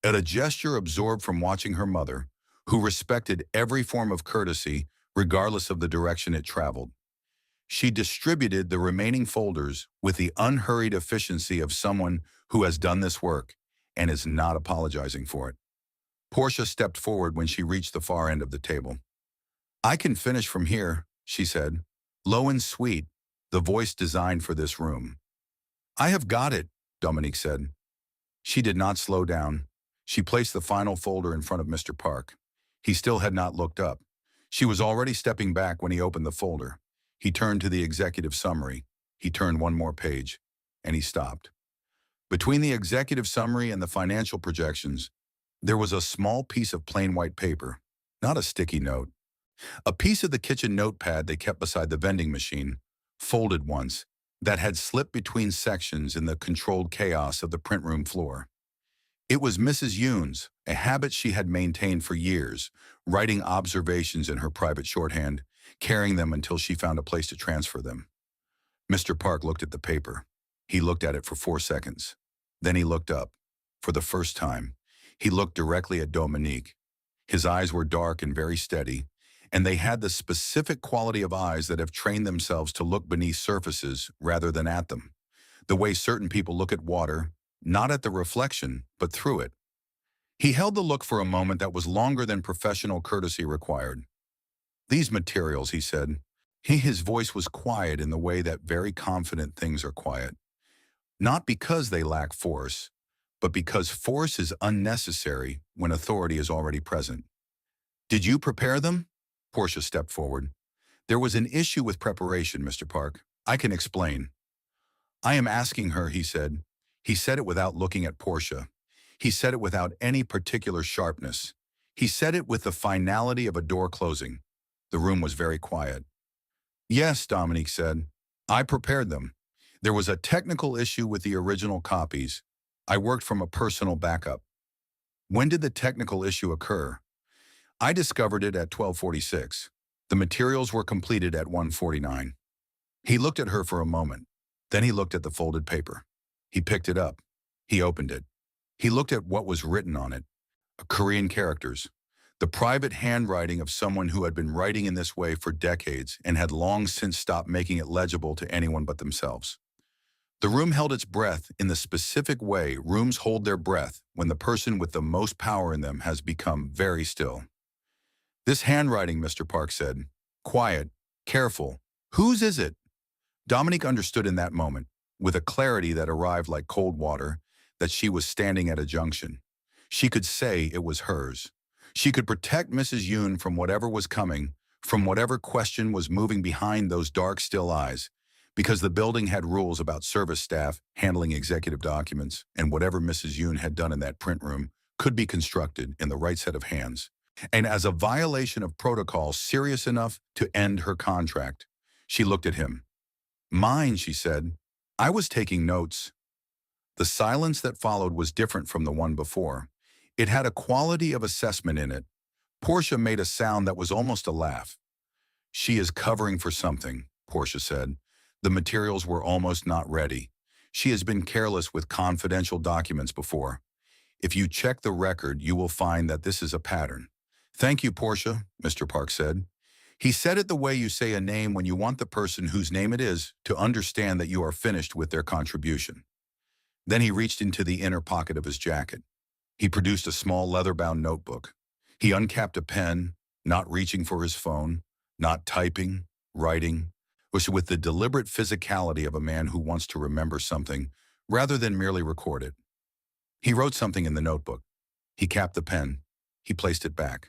at a gesture absorbed from watching her mother, who respected every form of courtesy regardless of the direction it traveled. She distributed the remaining folders with the unhurried efficiency of someone who has done this work and is not apologizing for it. Portia stepped forward when she reached the far end of the table. I can finish from here, she said, low and sweet, the voice designed for this room. I have got it, Dominique said. She did not slow down. She placed the final folder in front of Mr. Park. He still had not looked up. She was already stepping back when he opened the folder. He turned to the executive summary. He turned one more page, and he stopped. Between the executive summary and the financial projections, there was a small piece of plain white paper, not a sticky note. A piece of the kitchen notepad they kept beside the vending machine, folded once, that had slipped between sections in the controlled chaos of the print room floor. It was Mrs. Yoon's, a habit she had maintained for years, writing observations in her private shorthand, carrying them until she found a place to transfer them. Mr. Park looked at the paper. He looked at it for 4 seconds. Then he looked up. For the first time, he looked directly at Dominique. His eyes were dark and very steady, and they had the specific quality of eyes that have trained themselves to look beneath surfaces rather than at them, the way certain people look at water, not at the reflection, but through it. He held the look for a moment that was longer than professional courtesy required. These materials, he said. His voice was quiet in the way that very confident things are quiet. Not because they lack force, but because force is unnecessary when authority is already present. Did you prepare them? Portia stepped forward. There was an issue with preparation, Mr. Park. I can explain. I am asking her, he said. He said it without looking at Portia. He said it without any particular sharpness. He said it with the finality of a door closing. The room was very quiet. Yes, Dominique said. I prepared them. There was a technical issue with the original copies. I worked from a personal backup. When did the technical issue occur? I discovered it at 12:46. The materials were completed at 1:49. He looked at her for a moment. Then he looked at the folded paper. He picked it up. He opened it. He looked at what was written on it. Korean characters. The private handwriting of someone who had been writing in this way for decades and had long since stopped making it legible to anyone but themselves. The room held its breath in the specific way rooms hold their breath when the person with the most power in them has become very still. This handwriting, Mr. Park said. Quiet, careful. Whose is it? Dominique understood in that moment, with a clarity that arrived like cold water, that she was standing at a junction. She could say it was hers. She could protect Mrs. Yoon from whatever was coming, from whatever question was moving behind those dark, still eyes, because the building had rules about service staff handling executive documents, and whatever Mrs. Yoon had done in that print room could be constructed in the right set of hands. And as a violation of protocol serious enough to end her contract, she looked at him. Mine, she said. I was taking notes. The silence that followed was different from the one before. It had a quality of assessment in it. Portia made a sound that was almost a laugh. She is covering for something, Portia said. The materials were almost not ready. She has been careless with confidential documents before. If you check the record, you will find that this is a pattern. Thank you, Portia, Mr. Park said. He said it the way you say a name when you want the person whose name it is to understand that you are finished with their contribution. Then he reached into the inner pocket of his jacket. He produced a small leather-bound notebook. He uncapped a pen, not reaching for his phone, not typing, writing, was with the deliberate physicality of a man who wants to remember something rather than merely record it. He wrote something in the notebook. He capped the pen. He placed it back.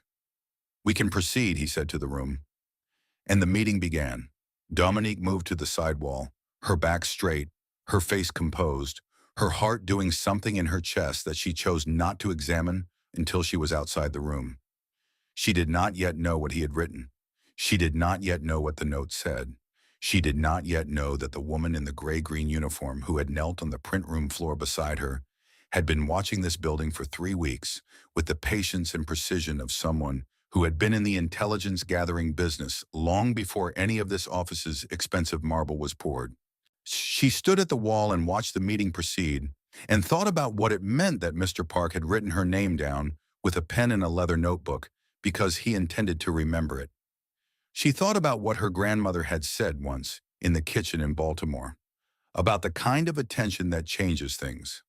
We can proceed, he said to the room. And the meeting began. Dominique moved to the side wall, her back straight, her face composed, her heart doing something in her chest that she chose not to examine until she was outside the room. She did not yet know what he had written. She did not yet know what the note said. She did not yet know that the woman in the gray-green uniform who had knelt on the print room floor beside her had been watching this building for 3 weeks with the patience and precision of someone who had been in the intelligence-gathering business long before any of this office's expensive marble was poured. She stood at the wall and watched the meeting proceed and thought about what it meant that Mr. Park had written her name down with a pen in a leather notebook because he intended to remember it. She thought about what her grandmother had said once in the kitchen in Baltimore, about the kind of attention that changes things.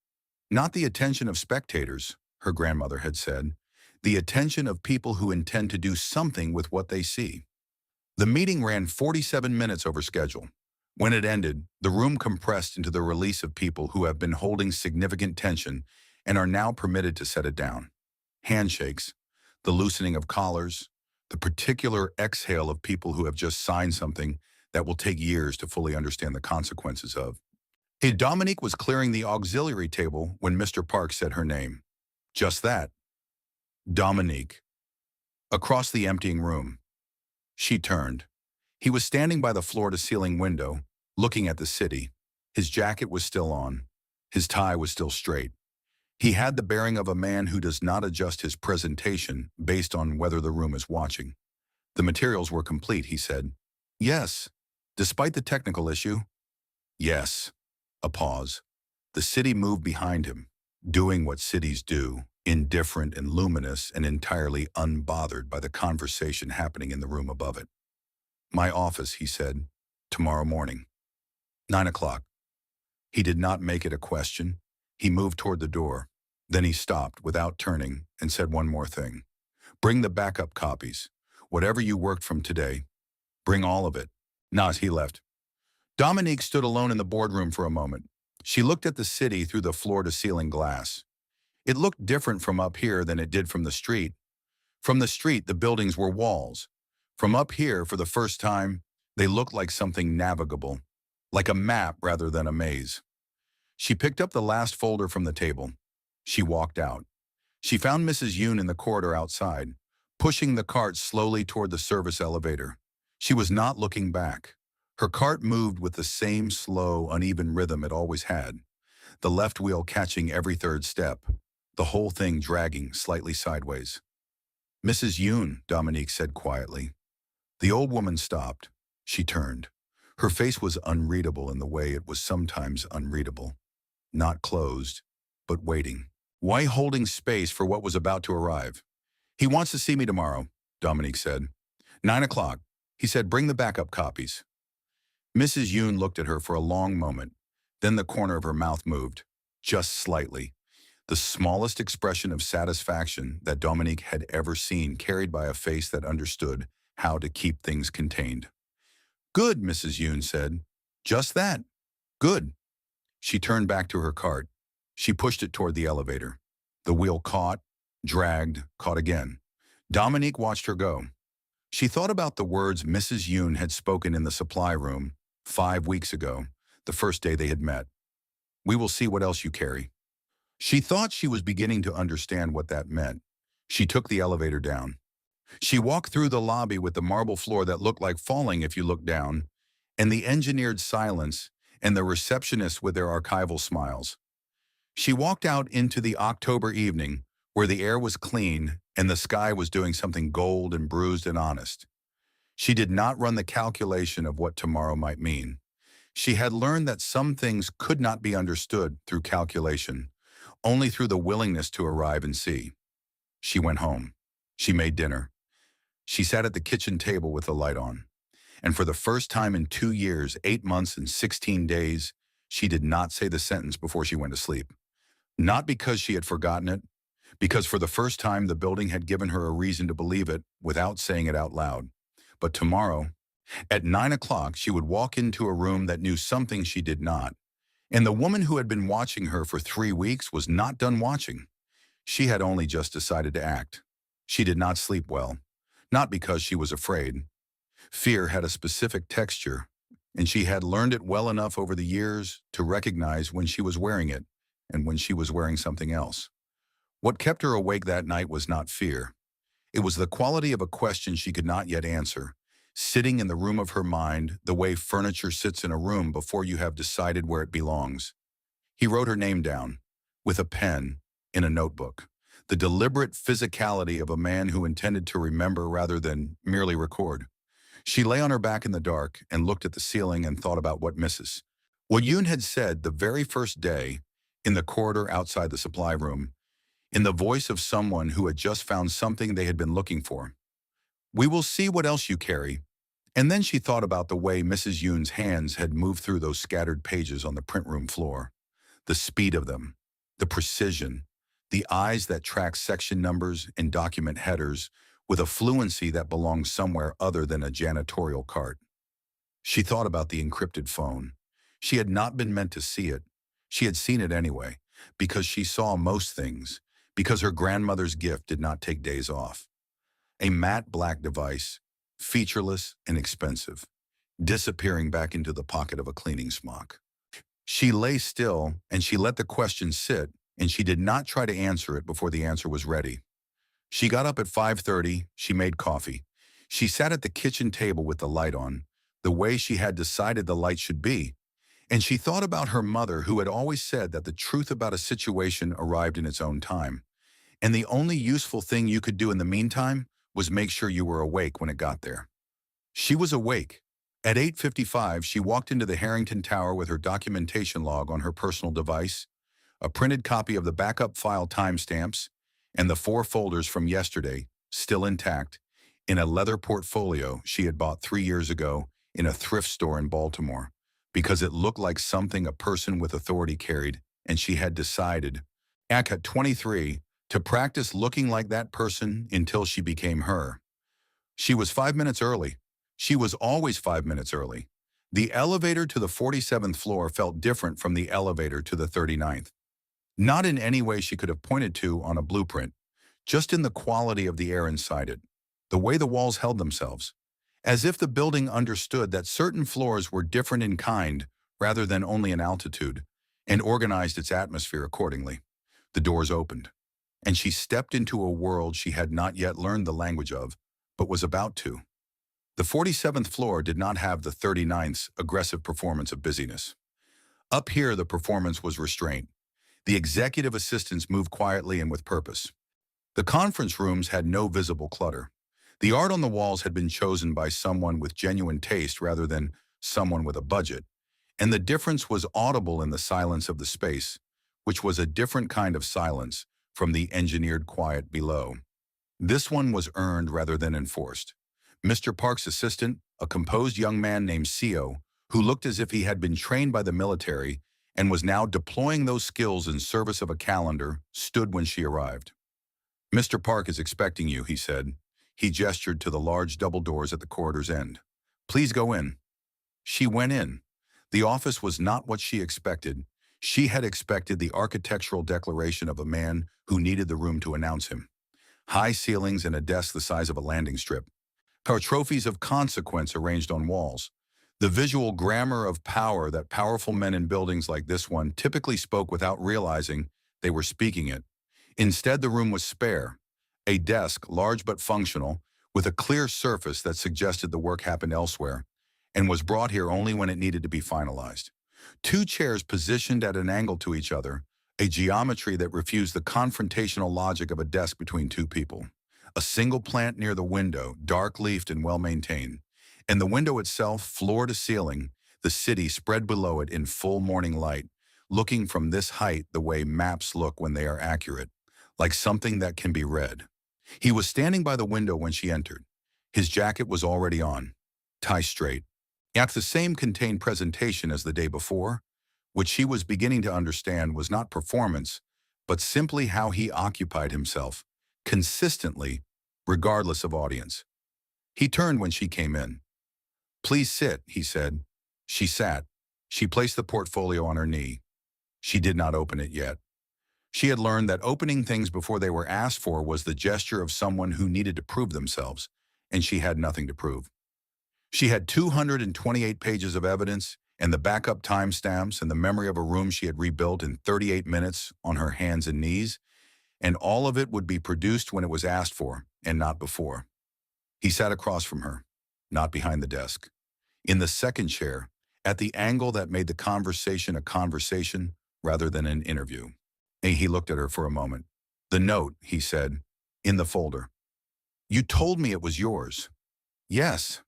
Not the attention of spectators, her grandmother had said, the attention of people who intend to do something with what they see. The meeting ran 47 minutes over schedule. When it ended, the room compressed into the release of people who have been holding significant tension and are now permitted to set it down. Handshakes, the loosening of collars, the particular exhale of people who have just signed something that will take years to fully understand the consequences of. Dominique was clearing the auxiliary table when Mr. Park said her name. Just that. Dominique. Across the emptying room. She turned. He was standing by the floor-to-ceiling window, looking at the city. His jacket was still on. His tie was still straight. He had the bearing of a man who does not adjust his presentation based on whether the room is watching. The materials were complete, he said. Yes. Despite the technical issue? Yes. A pause. The city moved behind him, doing what cities do, indifferent and luminous and entirely unbothered by the conversation happening in the room above it. My office, he said, tomorrow morning. 9 o'clock. He did not make it a question. He moved toward the door. Then he stopped without turning and said one more thing. Bring the backup copies. Whatever you worked from today. Bring all of it. Nas, he left. Dominique stood alone in the boardroom for a moment. She looked at the city through the floor-to-ceiling glass. It looked different from up here than it did from the street. From the street, the buildings were walls. From up here, for the first time, they looked like something navigable, like a map rather than a maze. She picked up the last folder from the table. She walked out. She found Mrs. Yoon in the corridor outside, pushing the cart slowly toward the service elevator. She was not looking back. Her cart moved with the same slow, uneven rhythm it always had, the left wheel catching every third step, the whole thing dragging slightly sideways. Mrs. Yoon, Dominique said quietly. The old woman stopped. She turned. Her face was unreadable in the way it was sometimes unreadable. Not closed, but waiting. Why holding space for what was about to arrive? He wants to see me tomorrow, Dominique said. 9 o'clock. He said, bring the backup copies. Mrs. Yoon looked at her for a long moment. Then the corner of her mouth moved, just slightly. The smallest expression of satisfaction that Dominique had ever seen, carried by a face that understood how to keep things contained. Good, Mrs. Yoon said. Just that. Good. She turned back to her cart. She pushed it toward the elevator. The wheel caught, dragged, caught again. Dominique watched her go. She thought about the words Mrs. Yoon had spoken in the supply room 5 weeks ago, the first day they had met. We will see what else you carry. She thought she was beginning to understand what that meant. She took the elevator down. She walked through the lobby with the marble floor that looked like falling if you looked down, and the engineered silence, and the receptionists with their archival smiles. She walked out into the October evening, where the air was clean and the sky was doing something gold and bruised and honest. She did not run the calculation of what tomorrow might mean. She had learned that some things could not be understood through calculation, only through the willingness to arrive and see. She went home. She made dinner. She sat at the kitchen table with the light on. And for the first time in 2 years, 8 months and 16 days, she did not say the sentence before she went to sleep. Not because she had forgotten it, because for the first time the building had given her a reason to believe it without saying it out loud. But tomorrow, at 9 o'clock, she would walk into a room that knew something she did not. And the woman who had been watching her for 3 weeks was not done watching. She had only just decided to act. She did not sleep well, not because she was afraid. Fear had a specific texture, and she had learned it well enough over the years to recognize when she was wearing it and when she was wearing something else. What kept her awake that night was not fear. It was the quality of a question she could not yet answer, sitting in the room of her mind the way furniture sits in a room before you have decided where it belongs. He wrote her name down, with a pen, in a notebook. The deliberate physicality of a man who intended to remember rather than merely record. She lay on her back in the dark and looked at the ceiling and thought about what Yoon had said the very first day, in the corridor outside the supply room, in the voice of someone who had just found something they had been looking for. We will see what else you carry. And then she thought about the way Mrs. Yoon's hands had moved through those scattered pages on the print room floor. The speed of them, the precision, the eyes that track section numbers and document headers with a fluency that belonged somewhere other than a janitorial cart. She thought about the encrypted phone. She had not been meant to see it. She had seen it anyway, because she saw most things, because her grandmother's gift did not take days off. A matte black device, featureless and expensive, disappearing back into the pocket of a cleaning smock. She lay still and she let the question sit, and she did not try to answer it before the answer was ready. She got up at 5:30, she made coffee. She sat at the kitchen table with the light on, the way she had decided the light should be, and she thought about her mother who had always said that the truth about a situation arrived in its own time, and the only useful thing you could do in the meantime was make sure you were awake when it got there. She was awake. At 8:55, she walked into the Harrington Tower with her documentation log on her personal device, a printed copy of the backup file timestamps, and the 4 folders from yesterday, still intact, in a leather portfolio she had bought 3 years ago in a thrift store in Baltimore, because it looked like something a person with authority carried, and she had decided, at 23, to practice looking like that person until she became her. She was 5 minutes early. She was always 5 minutes early. The elevator to the 47th floor felt different from the elevator to the 39th. Not in any way she could have pointed to on a blueprint, just in the quality of the air inside it, the way the walls held themselves, as if the building understood that certain floors were different in kind rather than only in altitude, and organized its atmosphere accordingly. The doors opened, and she stepped into a world she had not yet learned the language of, but was about to. The 47th floor did not have the 39th's aggressive performance of busyness. Up here, the performance was restraint. The executive assistants moved quietly and with purpose. The conference rooms had no visible clutter. The art on the walls had been chosen by someone with genuine taste rather than someone with a budget, and the difference was audible in the silence of the space, which was a different kind of silence from the engineered quiet below. This one was earned rather than enforced. Mr. Park's assistant, a composed young man named Seo, who looked as if he had been trained by the military and was now deploying those skills in service of a calendar, stood when she arrived. "Mr. Park is expecting you," he said. He gestured to the large double doors at the corridor's end. "Please go in." She went in. The office was not what she expected. She had expected the architectural declaration of a man who needed the room to announce him. High ceilings and a desk the size of a landing strip. Her trophies of consequence arranged on walls. The visual grammar of power that powerful men in buildings like this one typically spoke without realizing they were speaking it. Instead, the room was spare. A desk, large but functional, with a clear surface that suggested the work happened elsewhere, and was brought here only when it needed to be finalized. Two chairs positioned at an angle to each other, a geometry that refused the confrontational logic of a desk between two people. A single plant near the window, dark-leafed and well-maintained. And the window itself, floor to ceiling, the city spread below it in full morning light, looking from this height the way maps look when they are accurate, like something that can be read. He was standing by the window when she entered. His jacket was already on, tie straight. At the same contained presentation as the day before, which she was beginning to understand was not performance, but simply how he occupied himself, consistently, regardless of audience. He turned when she came in. "Please sit," he said. She sat. She placed the portfolio on her knee. She did not open it yet. She had learned that opening things before they were asked for was the gesture of someone who needed to prove themselves, and she had nothing to prove. She had 228 pages of evidence and the backup timestamps and the memory of a room she had rebuilt in 38 minutes on her hands and knees, and all of it would be produced when it was asked for and not before. He sat across from her, not behind the desk, in the second chair, at the angle that made the conversation a conversation rather than an interview. And he looked at her for a moment. "The note," he said, "in the folder. You told me it was yours." "Yes."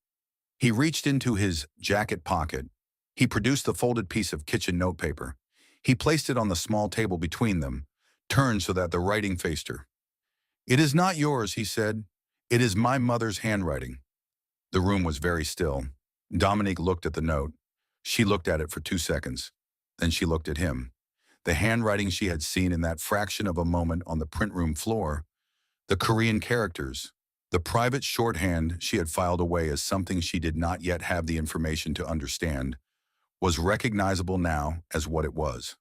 He reached into his jacket pocket. He produced the folded piece of kitchen notepaper. He placed it on the small table between them, turned so that the writing faced her. "It is not yours," he said. "It is my mother's handwriting." The room was very still. Dominique looked at the note. She looked at it for 2 seconds. Then she looked at him. The handwriting she had seen in that fraction of a moment on the print room floor, the Korean characters, the private shorthand she had filed away as something she did not yet have the information to understand, was recognizable now as what it was.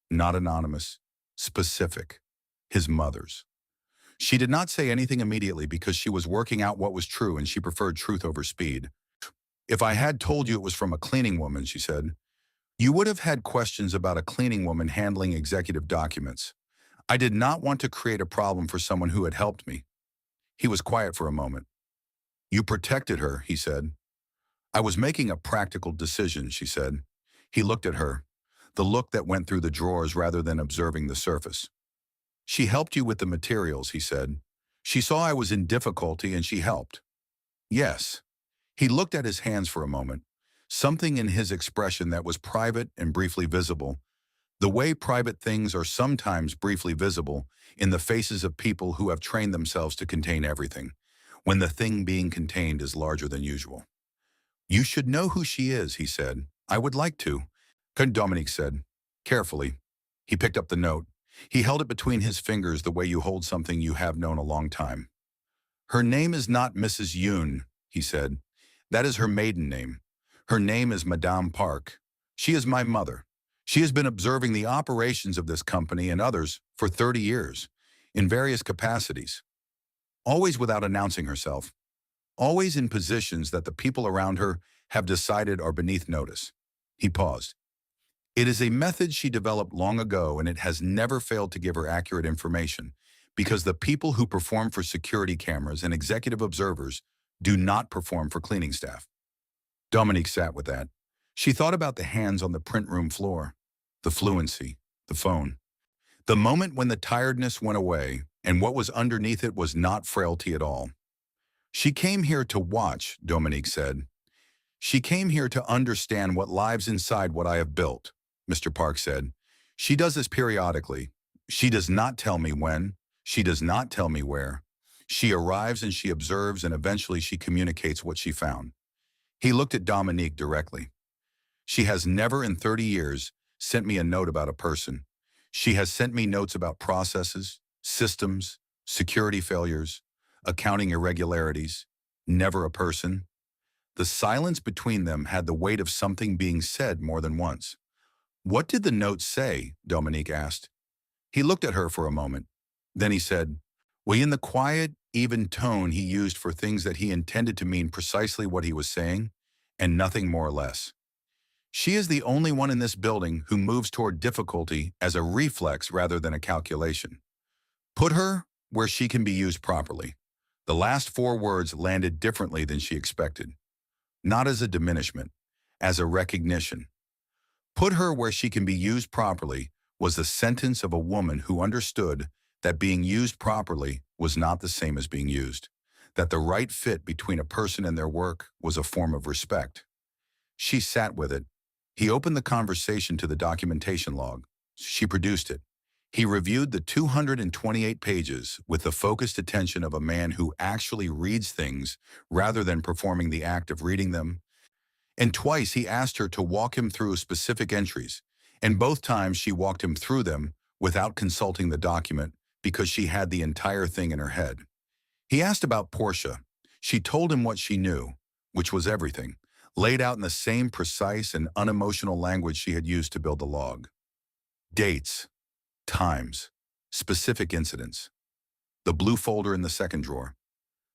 Not anonymous, specific, his mother's. She did not say anything immediately because she was working out what was true and she preferred truth over speed. "If I had told you it was from a cleaning woman," she said, "you would have had questions about a cleaning woman handling executive documents. I did not want to create a problem for someone who had helped me." He was quiet for a moment. "You protected her," he said. "I was making a practical decision," she said. He looked at her, the look that went through the drawers rather than observing the surface. "She helped you with the materials," he said. "She saw I was in difficulty and she helped." "Yes." He looked at his hands for a moment, something in his expression that was private and briefly visible, the way private things are sometimes briefly visible in the faces of people who have trained themselves to contain everything, when the thing being contained is larger than usual. "You should know who she is," he said. "I would like to," Dominique said, carefully. He picked up the note. He held it between his fingers the way you hold something you have known a long time. "Her name is not Mrs. Yoon," he said. "That is her maiden name. Her name is Madame Park. She is my mother. She has been observing the operations of this company and others for 30 years, in various capacities, always without announcing herself, always in positions that the people around her have decided are beneath notice." He paused. "It is a method she developed long ago and it has never failed to give her accurate information, because the people who perform for security cameras and executive observers do not perform for cleaning staff." Dominique sat with that. She thought about the hands on the print room floor, the fluency, the phone. The moment when the tiredness went away, and what was underneath it was not frailty at all. She came here to watch, Dominique said. She came here to understand what lives inside what I have built, Mr. Park said. She does this periodically. She does not tell me when. She does not tell me where. She arrives and she observes and eventually she communicates what she found. He looked at Dominique directly. She has never in 30 years sent me a note about a person. She has sent me notes about processes, systems, security failures, accounting irregularities, never a person. The silence between them had the weight of something being said more than once. What did the note say? Dominique asked. He looked at her for a moment. Then he said, well, in the quiet, even tone he used for things that he intended to mean precisely what he was saying, and nothing more or less. She is the only one in this building who moves toward difficulty as a reflex rather than a calculation. Put her where she can be used properly. The last four words landed differently than she expected. Not as a diminishment, as a recognition. Put her where she can be used properly was the sentence of a woman who understood that being used properly was not the same as being used, that the right fit between a person and their work was a form of respect. She sat with it. He opened the conversation to the documentation log. She produced it. He reviewed the 228 pages with the focused attention of a man who actually reads things rather than performing the act of reading them. And twice he asked her to walk him through specific entries, and both times she walked him through them without consulting the document because she had the entire thing in her head. He asked about Portia. She told him what she knew, which was everything, laid out in the same precise and unemotional language she had used to build the log. Dates, times, specific incidents. The blue folder in the second drawer.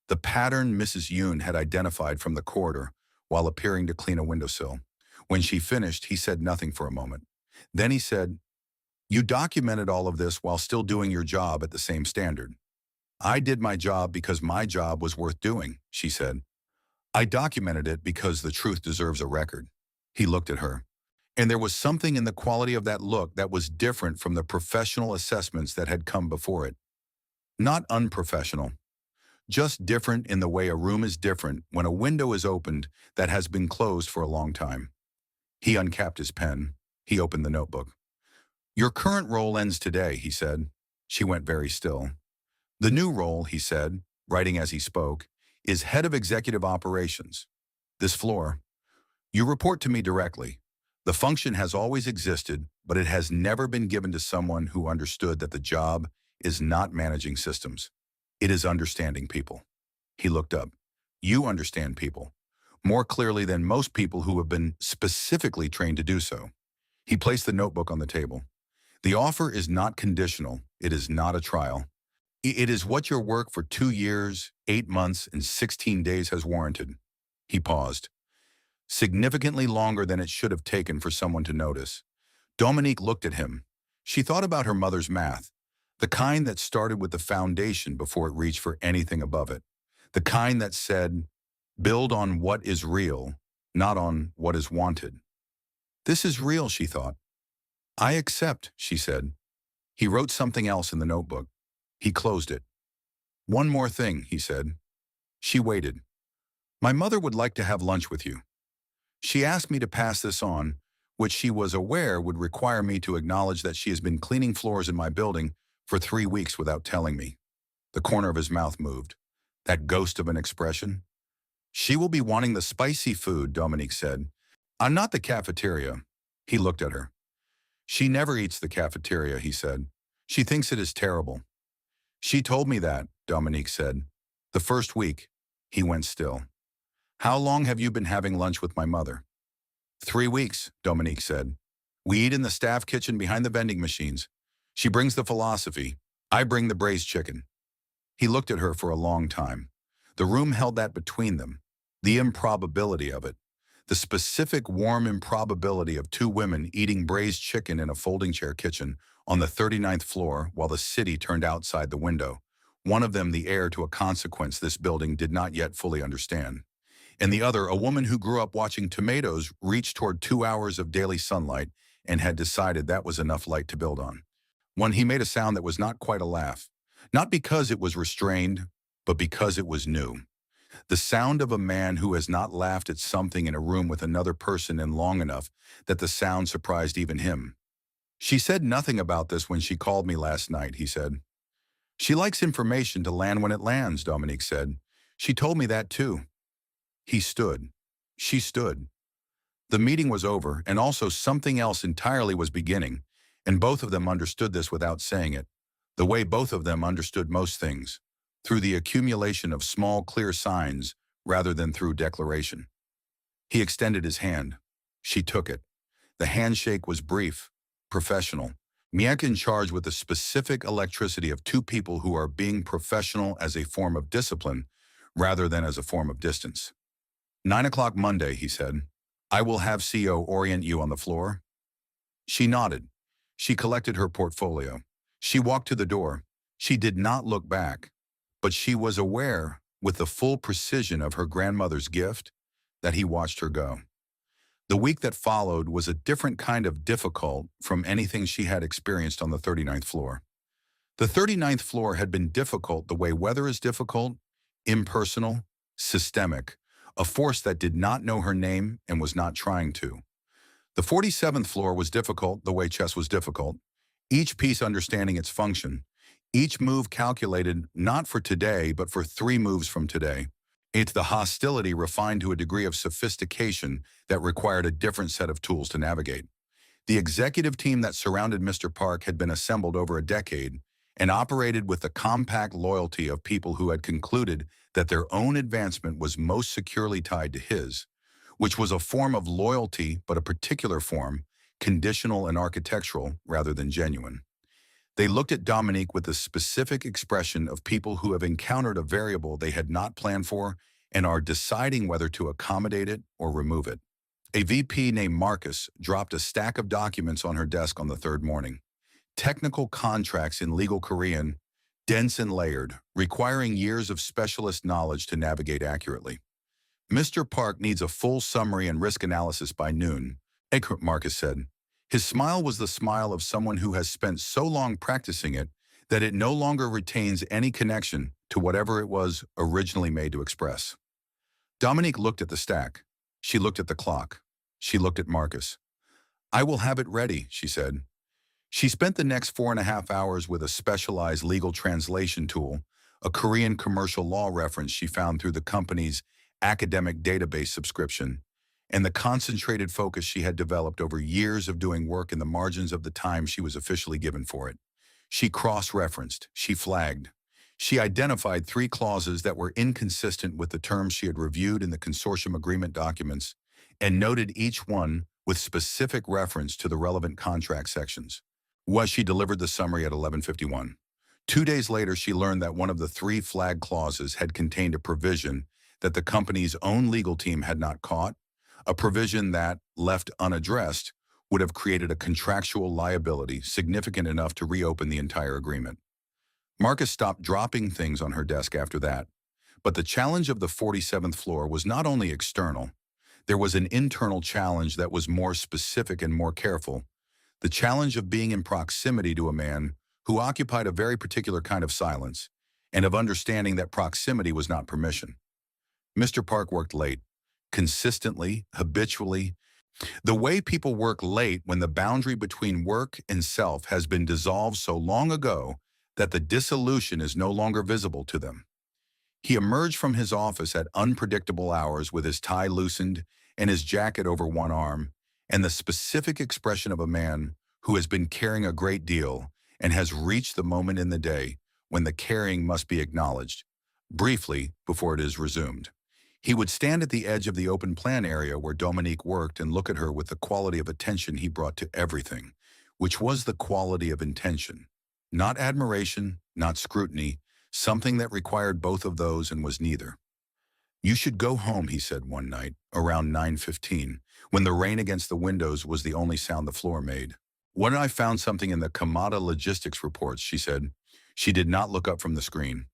The pattern Mrs. Yoon had identified from the corridor while appearing to clean a windowsill. When she finished, he said nothing for a moment. Then he said, you documented all of this while still doing your job at the same standard. I did my job because my job was worth doing, she said. I documented it because the truth deserves a record. He looked at her. And there was something in the quality of that look that was different from the professional assessments that had come before it. Not unprofessional, just different in the way a room is different when a window is opened that has been closed for a long time. He uncapped his pen. He opened the notebook. Your current role ends today, he said. She went very still. The new role, he said, writing as he spoke, is head of executive operations. This floor. You report to me directly. The function has always existed, but it has never been given to someone who understood that the job is not managing systems. It is understanding people. He looked up. You understand people more clearly than most people who have been specifically trained to do so. He placed the notebook on the table. The offer is not conditional. It is not a trial. It is what your work for 2 years, 8 months, and 16 days has warranted. He paused. Significantly longer than it should have taken for someone to notice. Dominique looked at him. She thought about her mother's math, the kind that started with the foundation before it reached for anything above it, the kind that said, build on what is real, not on what is wanted. This is real, she thought. I accept, she said. He wrote something else in the notebook. He closed it. One more thing, he said. She waited. My mother would like to have lunch with you. She asked me to pass this on, which she was aware would require me to acknowledge that she has been cleaning floors in my building for 3 weeks without telling me. The corner of his mouth moved. That ghost of an expression. She will be wanting the spicy food, Dominique said. I'm not the cafeteria. He looked at her. She never eats the cafeteria, he said. She thinks it is terrible. She told me that, Dominique said. The first week. He went still. How long have you been having lunch with my mother? 3 weeks, Dominique said. We eat in the staff kitchen behind the vending machines. She brings the philosophy. I bring the braised chicken. He looked at her for a long time. The room held that between them. The improbability of it. The specific warm improbability of 2 women eating braised chicken in a folding chair kitchen on the 39th floor while the city turned outside the window. One of them the heir to a consequence this building did not yet fully understand. And the other, a woman who grew up watching tomatoes reach toward 2 hours of daily sunlight and had decided that was enough light to build on. When he made a sound that was not quite a laugh. Not because it was restrained, but because it was new. The sound of a man who has not laughed at something in a room with another person in long enough that the sound surprised even him. She said nothing about this when she called me last night, he said. She likes information to land when it lands, Dominique said. She told me that too. He stood. She stood. The meeting was over, and also something else entirely was beginning, and both of them understood this without saying it, the way both of them understood most things, through the accumulation of small, clear signs rather than through declaration. He extended his hand. She took it. The handshake was brief, professional. Miek in charge with the specific electricity of two people who are being professional as a form of discipline rather than as a form of distance. 9 o'clock Monday, he said. I will have CO orient you on the floor. She nodded. She collected her portfolio. She walked to the door. She did not look back, but she was aware, with the full precision of her grandmother's gift, that he watched her go. The week that followed was a different kind of difficult from anything she had experienced on the 39th floor. The 39th floor had been difficult the way weather is difficult, impersonal, systemic, a force that did not know her name and was not trying to. The 47th floor was difficult the way chess was difficult, each piece understanding its function, each move calculated not for today but for 3 moves from today. It's the hostility refined to a degree of sophistication that required a different set of tools to navigate. The executive team that surrounded Mr. Park had been assembled over a decade and operated with the compact loyalty of people who had concluded that their own advancement was most securely tied to his, which was a form of loyalty but a particular form, conditional and architectural rather than genuine. They looked at Dominique with the specific expression of people who have encountered a variable they had not planned for and are deciding whether to accommodate it or remove it. A VP named Marcus dropped a stack of documents on her desk on the 3rd morning. Technical contracts in legal Korean, dense and layered, requiring years of specialist knowledge to navigate accurately. Mr. Park needs a full summary and risk analysis by noon, Marcus said. His smile was the smile of someone who has spent so long practicing it that it no longer retains any connection to whatever it was originally made to express. Dominique looked at the stack. She looked at the clock. She looked at Marcus. I will have it ready, she said. She spent the next 4.5 hours with a specialized legal translation tool, a Korean commercial law reference she found through the company's academic database subscription, and the concentrated focus she had developed over years of doing work in the margins of the time she was officially given for it. She cross-referenced, she flagged. She identified 3 clauses that were inconsistent with the terms she had reviewed in the consortium agreement documents and noted each one with specific reference to the relevant contract sections. She delivered the summary at 11:51. 2 days later, she learned that one of the 3 flag clauses had contained a provision that the company's own legal team had not caught, a provision that, left unaddressed, would have created a contractual liability significant enough to reopen the entire agreement. Marcus stopped dropping things on her desk after that, but the challenge of the 47th floor was not only external. There was an internal challenge that was more specific and more careful, the challenge of being in proximity to a man who occupied a very particular kind of silence, and of understanding that proximity was not permission. Mr. Park worked late, consistently, habitually, the way people work late when the boundary between work and self has been dissolved so long ago that the dissolution is no longer visible to them. He emerged from his office at unpredictable hours with his tie loosened and his jacket over one arm, and the specific expression of a man who has been caring a great deal and has reached the moment in the day when the caring must be acknowledged, briefly before it is resumed. He would stand at the edge of the open plan area where Dominique worked and look at her with the quality of attention he brought to everything, which was the quality of intention. Not admiration, not scrutiny, something that required both of those and was neither. You should go home, he said one night, around 9:15, when the rain against the windows was the only sound the floor made. When I found something in the Kamada logistics reports, she said. She did not look up from the screen.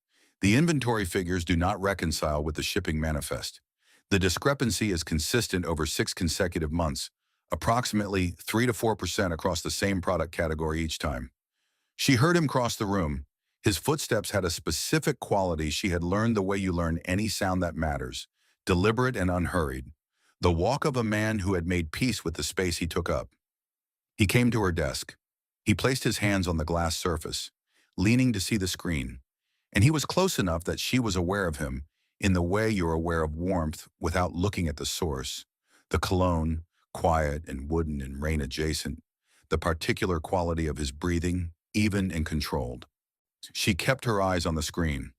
The inventory figures do not reconcile with the shipping manifest. The discrepancy is consistent over 6 consecutive months, approximately 3 to 4% across the same product category each time. She heard him cross the room. His footsteps had a specific quality she had learned the way you learn any sound that matters, deliberate and unhurried. The walk of a man who had made peace with the space he took up. He came to her desk. He placed his hands on the glass surface, leaning to see the screen. And he was close enough that she was aware of him, in the way you're aware of warmth without looking at the source. The cologne, quiet and wooden and rain adjacent. The particular quality of his breathing, even and controlled. She kept her eyes on the screen.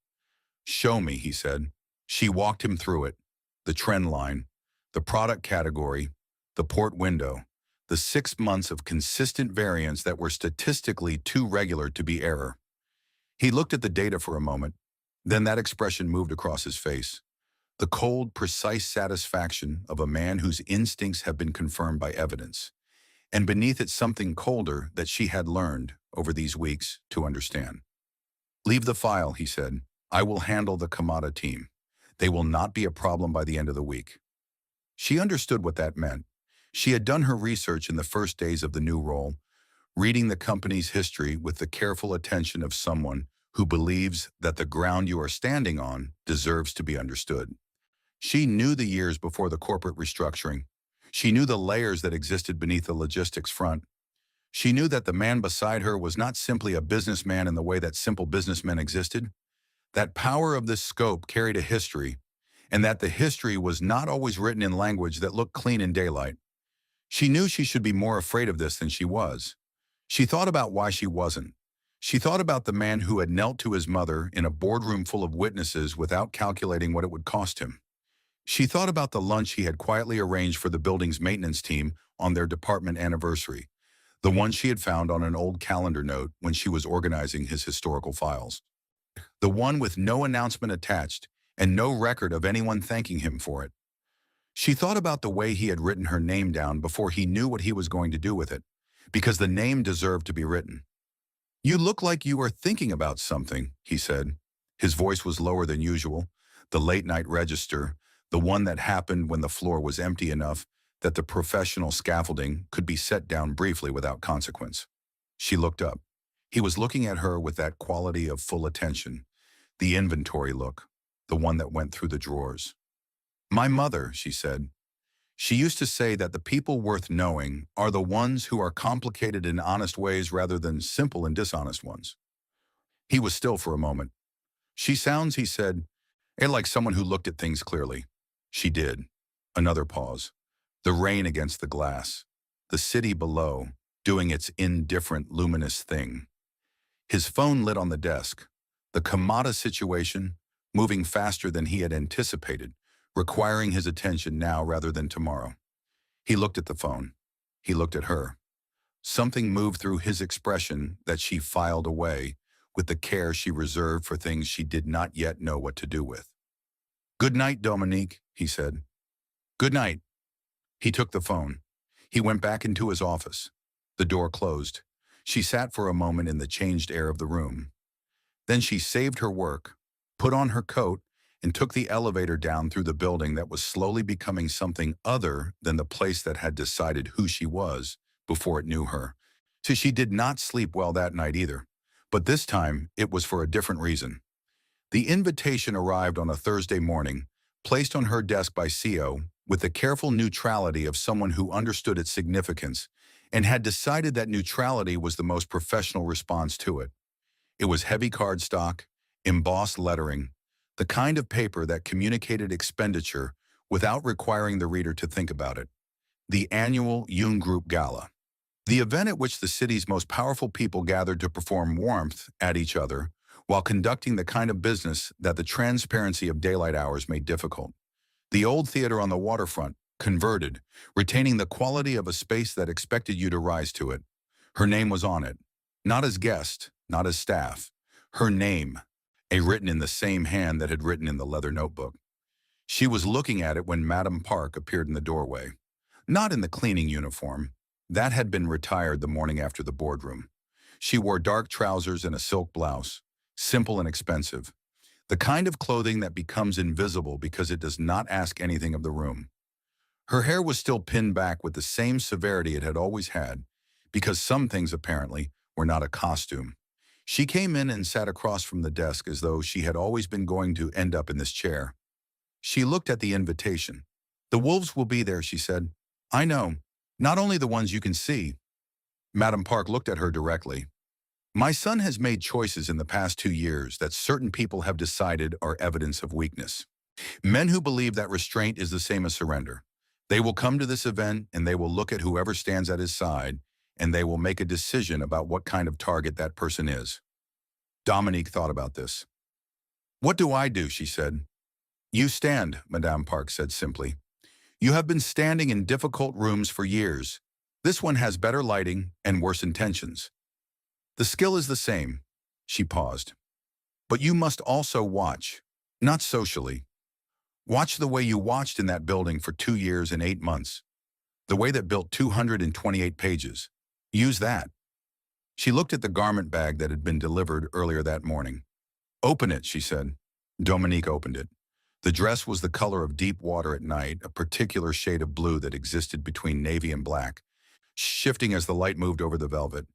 "Show me," he said. She walked him through it. The trend line, the product category, the port window, the 6 months of consistent variance that were statistically too regular to be error. He looked at the data for a moment, then that expression moved across his face. The cold, precise satisfaction of a man whose instincts have been confirmed by evidence. And beneath it something colder that she had learned, over these weeks, to understand. "Leave the file," he said. "I will handle the Kamada team. They will not be a problem by the end of the week." She understood what that meant. She had done her research in the first days of the new role, reading the company's history with the careful attention of someone who believes that the ground you are standing on deserves to be understood. She knew the years before the corporate restructuring. She knew the layers that existed beneath the logistics front. She knew that the man beside her was not simply a businessman in the way that simple businessmen existed. That power of this scope carried a history, and that the history was not always written in language that looked clean in daylight. She knew she should be more afraid of this than she was. She thought about why she wasn't. She thought about the man who had knelt to his mother in a boardroom full of witnesses without calculating what it would cost him. She thought about the lunch he had quietly arranged for the building's maintenance team on their department anniversary, the one she had found on an old calendar note when she was organizing his historical files. The one with no announcement attached and no record of anyone thanking him for it. She thought about the way he had written her name down before he knew what he was going to do with it, because the name deserved to be written. "You look like you are thinking about something," he said. His voice was lower than usual, the late-night register, the one that happened when the floor was empty enough that the professional scaffolding could be set down briefly without consequence. She looked up. He was looking at her with that quality of full attention, the inventory look, the one that went through the drawers. "My mother," she said. "She used to say that the people worth knowing are the ones who are complicated in honest ways rather than simple and dishonest ones." He was still for a moment. "She sounds," he said, "like someone who looked at things clearly." She did. Another pause. The rain against the glass. The city below, doing its indifferent, luminous thing. His phone lit on the desk. The Kamada situation, moving faster than he had anticipated, requiring his attention now rather than tomorrow. He looked at the phone. He looked at her. Something moved through his expression that she filed away with the care she reserved for things she did not yet know what to do with. "Good night, Dominique," he said. "Good night." He took the phone. He went back into his office. The door closed. She sat for a moment in the changed air of the room. Then she saved her work, put on her coat, and took the elevator down through the building that was slowly becoming something other than the place that had decided who she was before it knew her. So she did not sleep well that night either, but this time it was for a different reason. The invitation arrived on a Thursday morning, placed on her desk by CO, with the careful neutrality of someone who understood its significance and had decided that neutrality was the most professional response to it. It was heavy cardstock, embossed lettering, the kind of paper that communicated expenditure without requiring the reader to think about it. The annual Yoon Group Gala. The event at which the city's most powerful people gathered to perform warmth at each other while conducting the kind of business that the transparency of daylight hours made difficult. The old theater on the waterfront, converted, retaining the quality of a space that expected you to rise to it. Her name was on it. Not as guest, not as staff. Her name, written in the same hand that had written in the leather notebook. She was looking at it when Madame Park appeared in the doorway. Not in the cleaning uniform. That had been retired the morning after the boardroom. She wore dark trousers and a silk blouse, simple and expensive. The kind of clothing that becomes invisible because it does not ask anything of the room. Her hair was still pinned back with the same severity it had always had, because some things apparently were not a costume. She came in and sat across from the desk as though she had always been going to end up in this chair. She looked at the invitation. "The wolves will be there," she said. "I know. Not only the ones you can see." Madam Park looked at her directly. "My son has made choices in the past 2 years that certain people have decided are evidence of weakness. Men who believe that restraint is the same as surrender. They will come to this event and they will look at whoever stands at his side and they will make a decision about what kind of target that person is." Dominique thought about this. "What do I do?" she said. "You stand," Madame Park said simply. "You have been standing in difficult rooms for years. This one has better lighting and worse intentions. The skill is the same." She paused. "But you must also watch, not socially. Watch the way you watched in that building for 2 years and 8 months. The way that built 228 pages. Use that." She looked at the garment bag that had been delivered earlier that morning. "Open it," she said. Dominique opened it. The dress was the color of deep water at night, a particular shade of blue that existed between navy and black, shifting as the light moved over the velvet.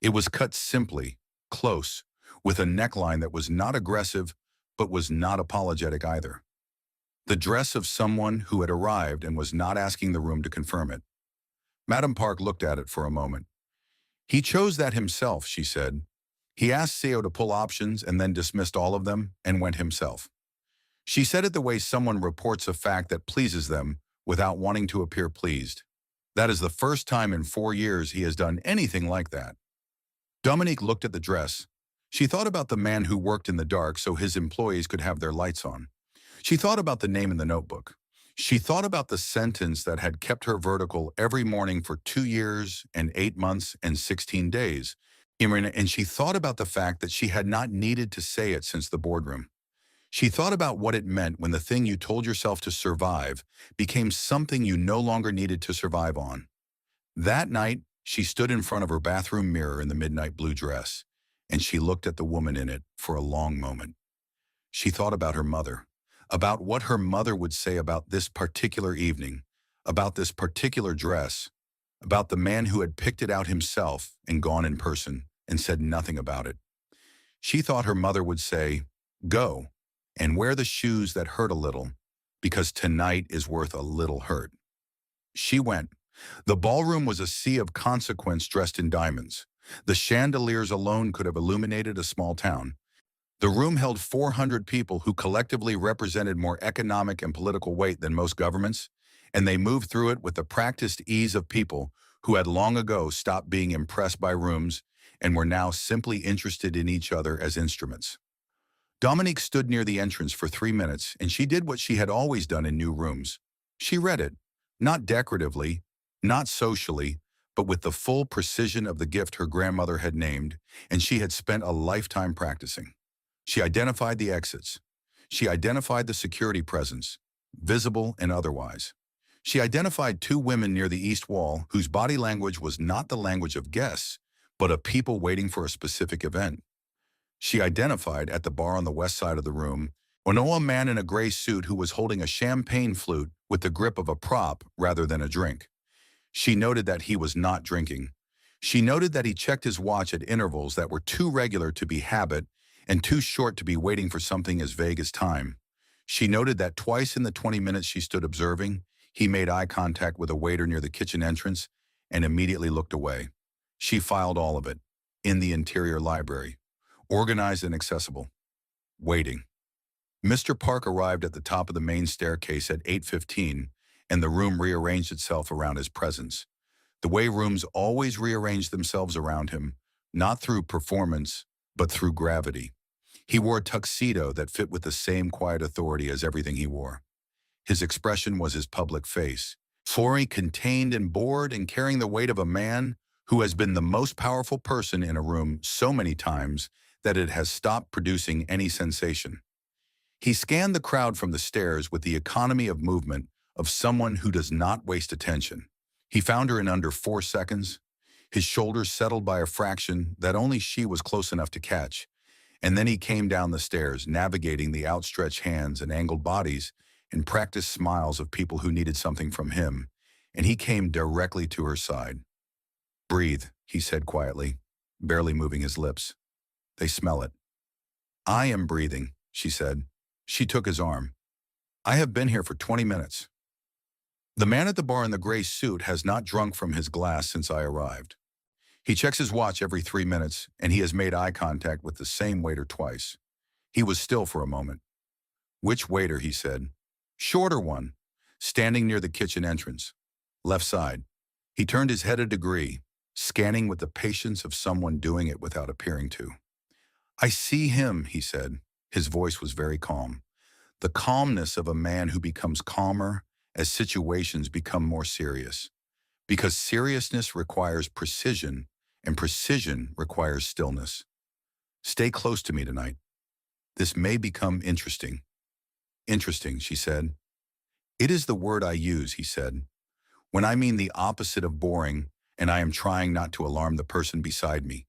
It was cut simply, close, with a neckline that was not aggressive, but was not apologetic either. The dress of someone who had arrived and was not asking the room to confirm it. Madame Park looked at it for a moment. "He chose that himself," she said. "He asked CEO to pull options and then dismissed all of them and went himself." She said it the way someone reports a fact that pleases them without wanting to appear pleased. That is the first time in 4 years he has done anything like that. Dominique looked at the dress. She thought about the man who worked in the dark so his employees could have their lights on. She thought about the name in the notebook. She thought about the sentence that had kept her vertical every morning for 2 years and 8 months and 16 days. And she thought about the fact that she had not needed to say it since the boardroom. She thought about what it meant when the thing you told yourself to survive became something you no longer needed to survive on. That night, she stood in front of her bathroom mirror in the midnight blue dress, and she looked at the woman in it for a long moment. She thought about her mother, about what her mother would say about this particular evening, about this particular dress, about the man who had picked it out himself and gone in person and said nothing about it. She thought her mother would say, "Go, and wear the shoes that hurt a little, because tonight is worth a little hurt." She went. The ballroom was a sea of consequence dressed in diamonds. The chandeliers alone could have illuminated a small town. The room held 400 people who collectively represented more economic and political weight than most governments, and they moved through it with the practiced ease of people who had long ago stopped being impressed by rooms and were now simply interested in each other as instruments. Dominique stood near the entrance for 3 minutes, and she did what she had always done in new rooms. She read it, not decoratively, not socially, but with the full precision of the gift her grandmother had named, and she had spent a lifetime practicing. She identified the exits. She identified the security presence, visible and otherwise. She identified 2 women near the east wall whose body language was not the language of guests, but of people waiting for a specific event. She identified, at the bar on the west side of the room, a man in a gray suit who was holding a champagne flute with the grip of a prop rather than a drink. She noted that he was not drinking. She noted that he checked his watch at intervals that were too regular to be habit and too short to be waiting for something as vague as time. She noted that twice in the 20 minutes she stood observing, he made eye contact with a waiter near the kitchen entrance and immediately looked away. She filed all of it, in the interior library, organized and accessible. Waiting. Mr. Park arrived at the top of the main staircase at 8:15, and the room rearranged itself around his presence. The way rooms always rearrange themselves around him, not through performance, but through gravity. He wore a tuxedo that fit with the same quiet authority as everything he wore. His expression was his public face, Flory contained and bored and carrying the weight of a man who has been the most powerful person in a room so many times that it has stopped producing any sensation. He scanned the crowd from the stairs with the economy of movement of someone who does not waste attention. He found her in under 4 seconds, his shoulders settled by a fraction that only she was close enough to catch, and then he came down the stairs, navigating the outstretched hands and angled bodies and practiced smiles of people who needed something from him, and he came directly to her side. "Breathe," he said quietly, barely moving his lips. They smell it. I am breathing, she said. She took his arm. I have been here for 20 minutes. The man at the bar in the gray suit has not drunk from his glass since I arrived. He checks his watch every 3 minutes, and he has made eye contact with the same waiter twice. He was still for a moment. Which waiter, he said. Shorter one, standing near the kitchen entrance. Left side. He turned his head a degree, scanning with the patience of someone doing it without appearing to. I see him, he said. His voice was very calm. The calmness of a man who becomes calmer as situations become more serious. Because seriousness requires precision, and precision requires stillness. Stay close to me tonight. This may become interesting. Interesting, she said. It is the word I use, he said, when I mean the opposite of boring, and I am trying not to alarm the person beside me.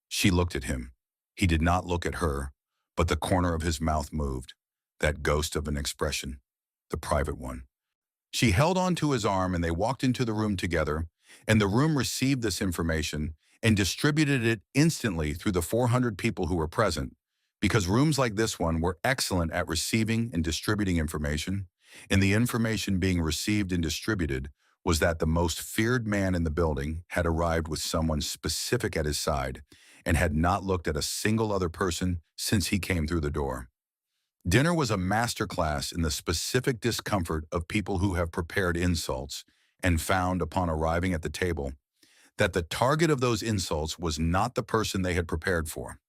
She looked at him. He did not look at her, but the corner of his mouth moved, that ghost of an expression, the private one. She held on to his arm and they walked into the room together, and the room received this information and distributed it instantly through the 400 people who were present, because rooms like this one were excellent at receiving and distributing information, and the information being received and distributed was that the most feared man in the building had arrived with someone specific at his side and had not looked at a single other person since he came through the door. Dinner was a masterclass in the specific discomfort of people who have prepared insults and found, upon arriving at the table, that the target of those insults was not the person they had prepared for.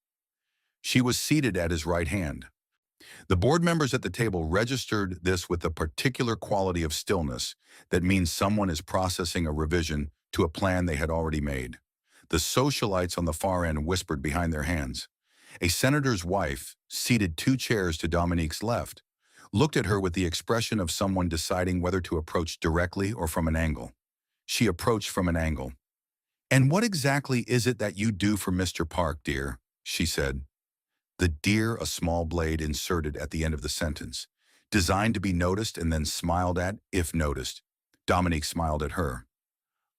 She was seated at his right hand. The board members at the table registered this with a particular quality of stillness that means someone is processing a revision to a plan they had already made. The socialites on the far end whispered behind their hands. A senator's wife, seated 2 chairs to Dominique's left, looked at her with the expression of someone deciding whether to approach directly or from an angle. She approached from an angle. "And what exactly is it that you do for Mr. Park, dear?" she said. The "dear," a small blade inserted at the end of the sentence, designed to be noticed and then smiled at if noticed. Dominique smiled at her.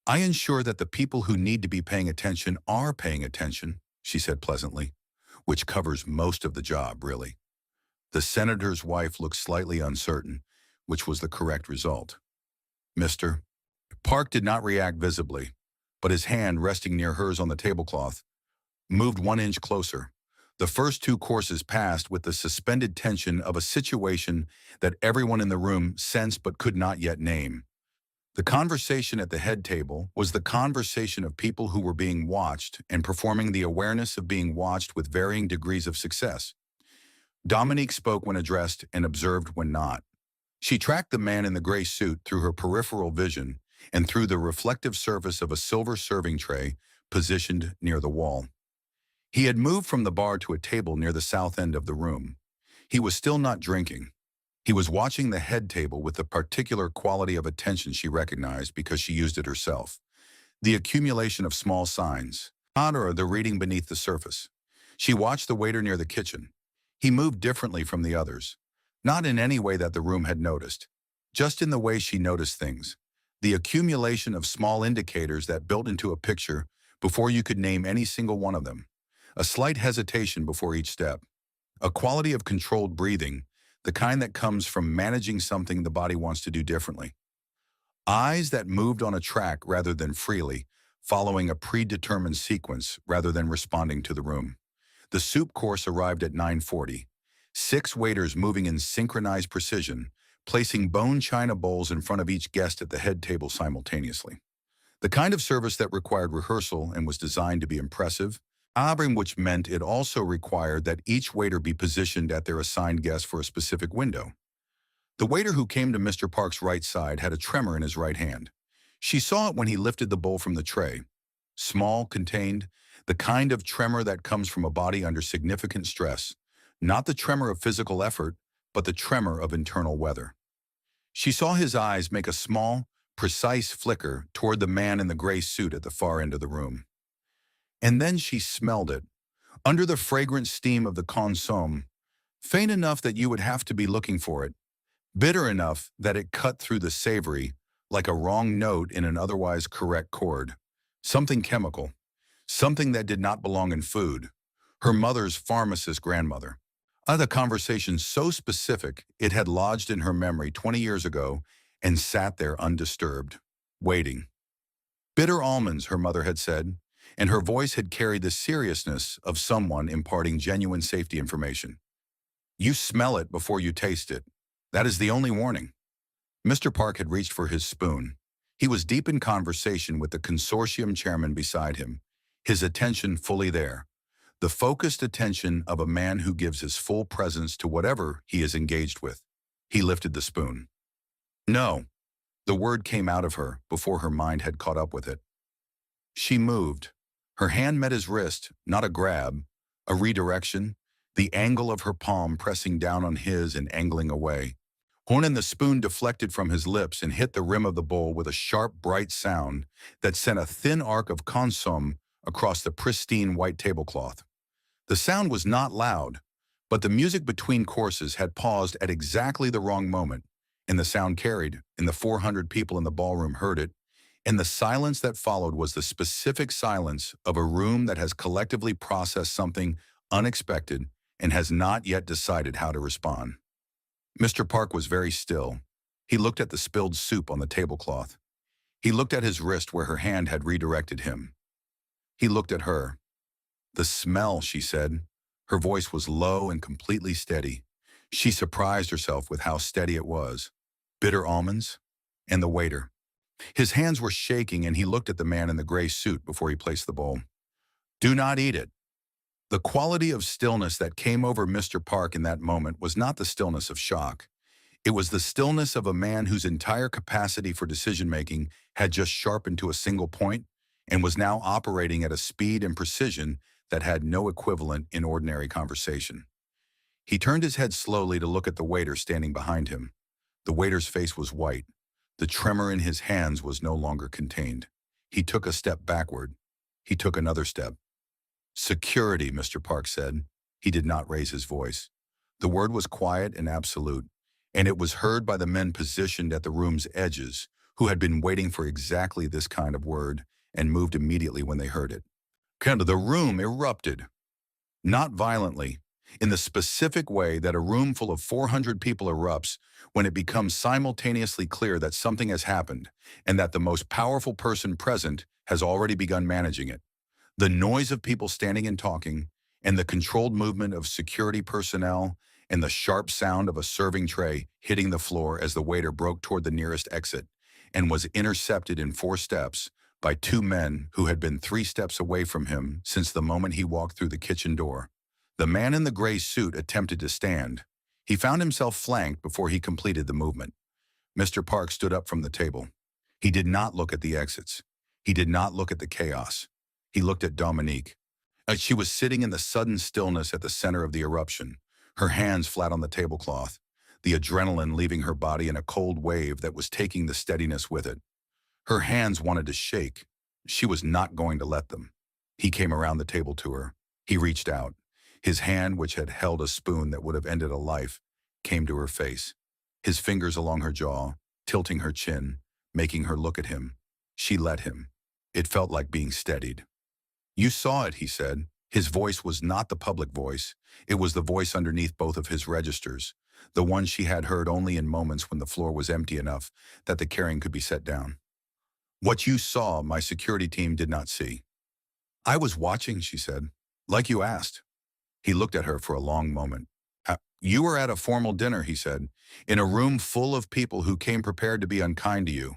"I ensure that the people who need to be paying attention are paying attention," she said pleasantly, which covers most of the job, really. The senator's wife looked slightly uncertain, which was the correct result. Mr. Park did not react visibly, but his hand, resting near hers on the tablecloth, moved 1 inch closer. The first 2 courses passed with the suspended tension of a situation that everyone in the room sensed but could not yet name. The conversation at the head table was the conversation of people who were being watched and performing the awareness of being watched with varying degrees of success. Dominique spoke when addressed and observed when not. She tracked the man in the gray suit through her peripheral vision and through the reflective surface of a silver serving tray positioned near the wall. He had moved from the bar to a table near the south end of the room. He was still not drinking. He was watching the head table with the particular quality of attention she recognized because she used it herself. The accumulation of small signs, or the reading beneath the surface. She watched the waiter near the kitchen. He moved differently from the others. Not in any way that the room had noticed, just in the way she noticed things. The accumulation of small indicators that built into a picture before you could name any single one of them. A slight hesitation before each step. A quality of controlled breathing, the kind that comes from managing something the body wants to do differently. Eyes that moved on a track rather than freely, following a predetermined sequence rather than responding to the room. The soup course arrived at 9:40. 6 waiters moving in synchronized precision, placing bone china bowls in front of each guest at the head table simultaneously. The kind of service that required rehearsal and was designed to be impressive, which meant it also required that each waiter be positioned at their assigned guest for a specific window. The waiter who came to Mr. Park's right side had a tremor in his right hand. She saw it when he lifted the bowl from the tray. Small, contained, the kind of tremor that comes from a body under significant stress, not the tremor of physical effort, but the tremor of internal weather. She saw his eyes make a small, precise flicker toward the man in the gray suit at the far end of the room. And then she smelled it, under the fragrant steam of the consomme, faint enough that you would have to be looking for it, bitter enough that it cut through the savory, like a wrong note in an otherwise correct chord. Something chemical, something that did not belong in food. her mother's pharmacist grandmother. The conversation so specific it had lodged in her memory 20 years ago and sat there undisturbed, waiting. Bitter almonds, her mother had said, and her voice had carried the seriousness of someone imparting genuine safety information. You smell it before you taste it. That is the only warning. Mr. Park had reached for his spoon. He was deep in conversation with the consortium chairman beside him, his attention fully there. The focused attention of a man who gives his full presence to whatever he is engaged with. He lifted the spoon. No, the word came out of her before her mind had caught up with it. She moved. Her hand met his wrist, not a grab, a redirection, the angle of her palm pressing down on his and angling away. And the spoon deflected from his lips and hit the rim of the bowl with a sharp, bright sound that sent a thin arc of consomme across the pristine white tablecloth. The sound was not loud, but the music between courses had paused at exactly the wrong moment, and the sound carried, and the 400 people in the ballroom heard it, and the silence that followed was the specific silence of a room that has collectively processed something unexpected and has not yet decided how to respond. Mr. Park was very still. He looked at the spilled soup on the tablecloth. He looked at his wrist where her hand had redirected him. He looked at her. The smell, she said. Her voice was low and completely steady. She surprised herself with how steady it was. Bitter almonds? And the waiter. His hands were shaking and he looked at the man in the gray suit before he placed the bowl. Do not eat it. The quality of stillness that came over Mr. Park in that moment was not the stillness of shock. It was the stillness of a man whose entire capacity for decision-making had just sharpened to a single point and was now operating at a speed and precision that had no equivalent in ordinary conversation. He turned his head slowly to look at the waiter standing behind him. The waiter's face was white. The tremor in his hands was no longer contained. He took a step backward. He took another step. Security, Mr. Park said. He did not raise his voice. The word was quiet and absolute, and it was heard by the men positioned at the room's edges, who had been waiting for exactly this kind of word and moved immediately when they heard it. The room erupted. Not violently, in the specific way that a room full of 400 people erupts when it becomes simultaneously clear that something has happened and that the most powerful person present has already begun managing it. The noise of people standing and talking, and the controlled movement of security personnel, and the sharp sound of a serving tray hitting the floor as the waiter broke toward the nearest exit and was intercepted in 4 steps by 2 men who had been 3 steps away from him since the moment he walked through the kitchen door. The man in the gray suit attempted to stand. He found himself flanked before he completed the movement. Mr. Park stood up from the table. He did not look at the exits. He did not look at the chaos. He looked at Dominique. She was sitting in the sudden stillness at the center of the eruption, her hands flat on the tablecloth, the adrenaline leaving her body in a cold wave that was taking the steadiness with it. Her hands wanted to shake. She was not going to let them. He came around the table to her. He reached out. His hand, which had held a spoon that would have ended a life, came to her face. His fingers along her jaw, tilting her chin, making her look at him. She let him. It felt like being steadied. You saw it, he said. His voice was not the public voice. It was the voice underneath both of his registers, the one she had heard only in moments when the floor was empty enough that the carrying could be set down. What you saw, my security team did not see. I was watching, she said, like you asked. He looked at her for a long moment. You were at a formal dinner, he said, in a room full of people who came prepared to be unkind to you,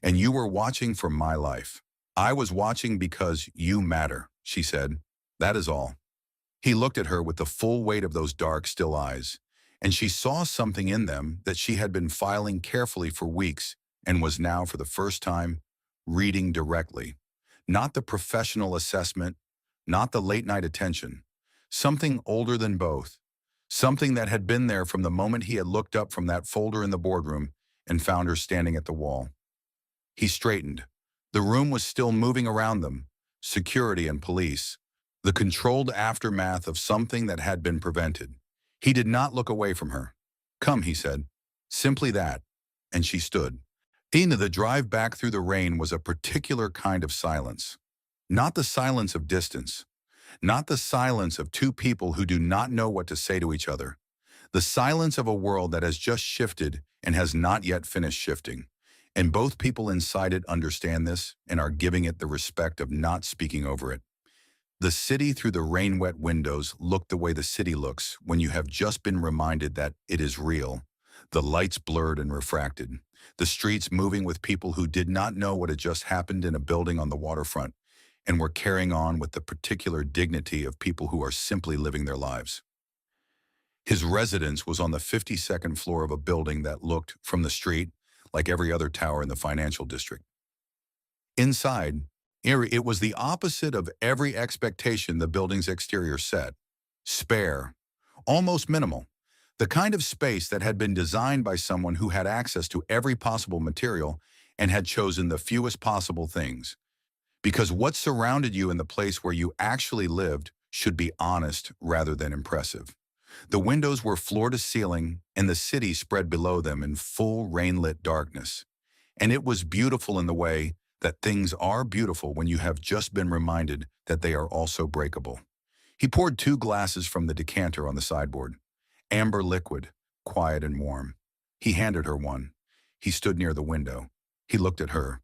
and you were watching for my life. I was watching because you matter, she said. That is all. He looked at her with the full weight of those dark, still eyes, and she saw something in them that she had been filing carefully for weeks and was now, for the first time, reading directly. Not the professional assessment, not the late-night attention. Something older than both. Something that had been there from the moment he had looked up from that folder in the boardroom and found her standing at the wall. He straightened. The room was still moving around them, security and police, the controlled aftermath of something that had been prevented. He did not look away from her. Come, he said. Simply that. And she stood. The drive back through the rain was a particular kind of silence. Not the silence of distance. Not the silence of two people who do not know what to say to each other. The silence of a world that has just shifted and has not yet finished shifting. And both people inside it understand this and are giving it the respect of not speaking over it. The city through the rain-wet windows looked the way the city looks when you have just been reminded that it is real. The lights blurred and refracted. The streets moving with people who did not know what had just happened in a building on the waterfront and were carrying on with the particular dignity of people who are simply living their lives. His residence was on the 52nd floor of a building that looked, from the street, like every other tower in the financial district. Inside, it was the opposite of every expectation the building's exterior set. Spare, almost minimal. The kind of space that had been designed by someone who had access to every possible material and had chosen the fewest possible things. Because what surrounded you in the place where you actually lived should be honest rather than impressive. The windows were floor to ceiling, and the city spread below them in full rain-lit darkness. And it was beautiful in the way that things are beautiful when you have just been reminded that they are also breakable. He poured 2 glasses from the decanter on the sideboard. Amber liquid, quiet and warm. He handed her one. He stood near the window. He looked at her.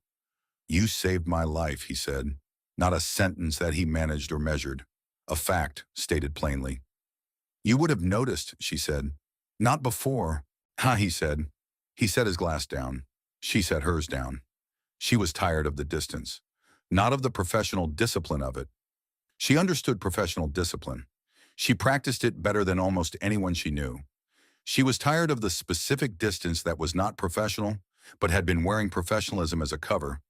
"You saved my life," he said. Not a sentence that he managed or measured. A fact, stated plainly. "You would have noticed," she said. "Not before." "Ha," he said. He set his glass down. She set hers down. She was tired of the distance, not of the professional discipline of it. She understood professional discipline. She practiced it better than almost anyone she knew. She was tired of the specific distance that was not professional, but had been wearing professionalism as a cover.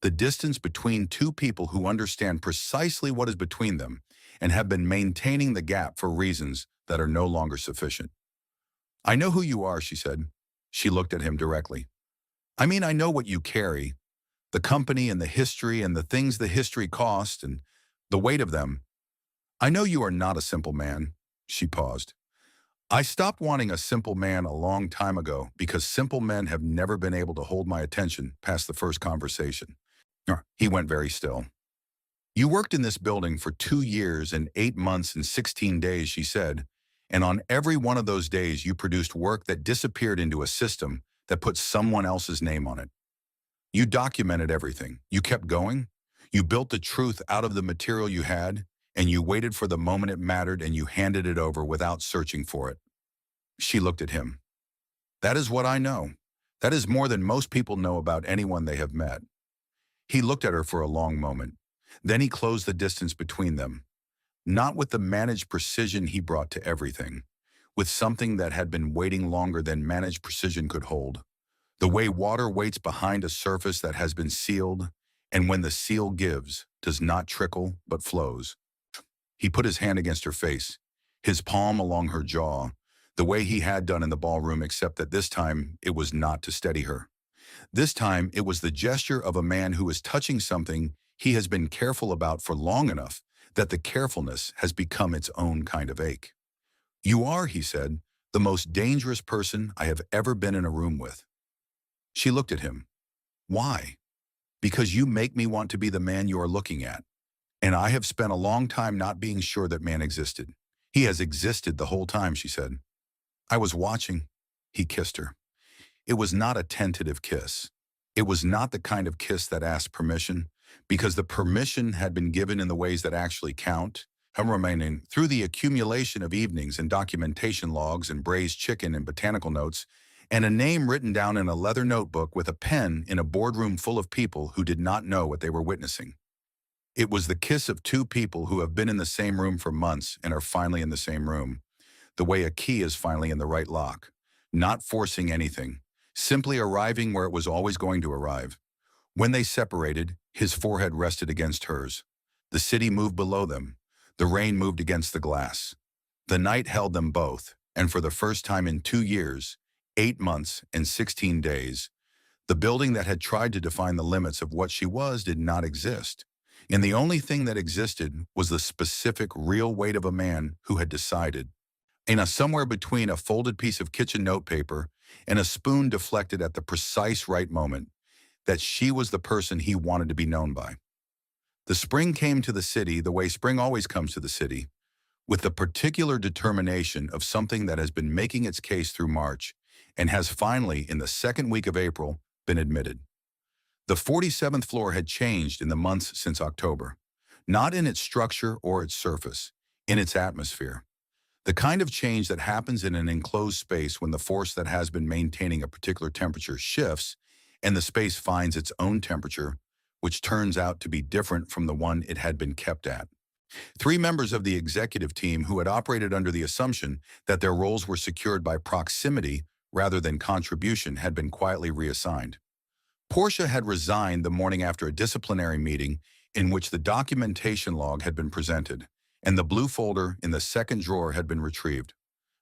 The distance between two people who understand precisely what is between them and have been maintaining the gap for reasons that are no longer sufficient. "I know who you are," she said. She looked at him directly. "I mean, I know what you carry, the company and the history and the things the history cost and the weight of them. I know you are not a simple man." She paused. "I stopped wanting a simple man a long time ago because simple men have never been able to hold my attention past the first conversation." He went very still. "You worked in this building for 2 years and 8 months and 16 days, she said, and on every one of those days you produced work that disappeared into a system that put someone else's name on it. You documented everything. You kept going. You built the truth out of the material you had, and you waited for the moment it mattered and you handed it over without searching for it." She looked at him. "That is what I know. That is more than most people know about anyone they have met." He looked at her for a long moment. Then he closed the distance between them, not with the managed precision he brought to everything, with something that had been waiting longer than managed precision could hold. The way water waits behind a surface that has been sealed, and when the seal gives, does not trickle but flows. He put his hand against her face, his palm along her jaw, the way he had done in the ballroom, except that this time it was not to steady her. This time it was the gesture of a man who is touching something he has been careful about for long enough that the carefulness has become its own kind of ache. "You are," he said, "the most dangerous person I have ever been in a room with." She looked at him. "Why?" "Because you make me want to be the man you are looking at. And I have spent a long time not being sure that man existed." "He has existed the whole time," she said. "I was watching." He kissed her. It was not a tentative kiss. It was not the kind of kiss that asked permission, because the permission had been given in the ways that actually count, him remaining through the accumulation of evenings and documentation logs and braised chicken and botanical notes, and a name written down in a leather notebook with a pen in a boardroom full of people who did not know what they were witnessing. It was the kiss of two people who have been in the same room for months and are finally in the same room, the way a key is finally in the right lock, not forcing anything, simply arriving where it was always going to arrive. When they separated, his forehead rested against hers. The city moved below them. The rain moved against the glass. The night held them both, and for the first time in 2 years, 8 months and 16 days, the building that had tried to define the limits of what she was did not exist. And the only thing that existed was the specific real weight of a man who had decided, somewhere between a folded piece of kitchen notepaper and a spoon deflected at the precise right moment, that she was the person he wanted to be known by. The spring came to the city the way spring always comes to the city, with the particular determination of something that has been making its case through March and has finally, in the second week of April, been admitted. The 47th floor had changed in the months since October, not in its structure or its surface, in its atmosphere. The kind of change that happens in an enclosed space when the force that has been maintaining a particular temperature shifts and the space finds its own temperature, which turns out to be different from the one it had been kept at. Three members of the executive team who had operated under the assumption that their roles were secured by proximity rather than contribution had been quietly reassigned. Portia had resigned the morning after a disciplinary meeting in which the documentation log had been presented, and the blue folder in the second drawer had been retrieved.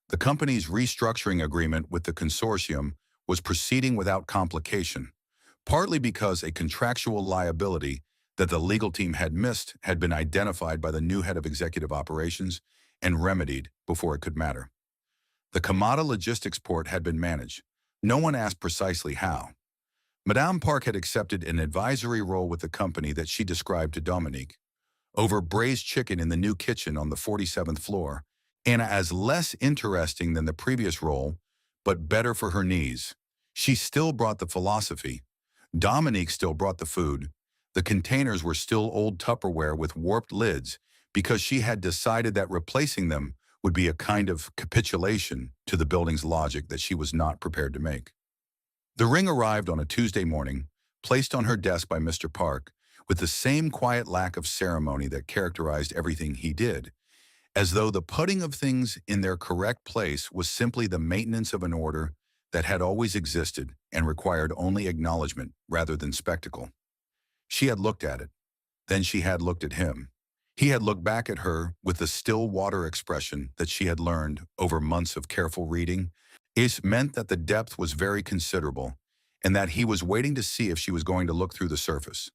The company's restructuring agreement with the consortium was proceeding without complication, partly because a contractual liability that the legal team had missed had been identified by the new head of executive operations and remedied before it could matter. The Kamada logistics port had been managed. No one asked precisely how. Madame Park had accepted an advisory role with the company that she described to Dominique, over braised chicken in the new kitchen on the 47th floor, and as less interesting than the previous role, but better for her knees. She still brought the philosophy. Dominique still brought the food. The containers were still old Tupperware with warped lids because she had decided that replacing them would be a kind of capitulation to the building's logic that she was not prepared to make. The ring arrived on a Tuesday morning, placed on her desk by Mr. Park, with the same quiet lack of ceremony that characterized everything he did, as though the putting of things in their correct place was simply the maintenance of an order that had always existed and required only acknowledgement rather than spectacle. She had looked at it. Then she had looked at him. He had looked back at her with the still water expression that she had learned over months of careful reading. It meant that the depth was very considerable and that he was waiting to see if she was going to look through the surface.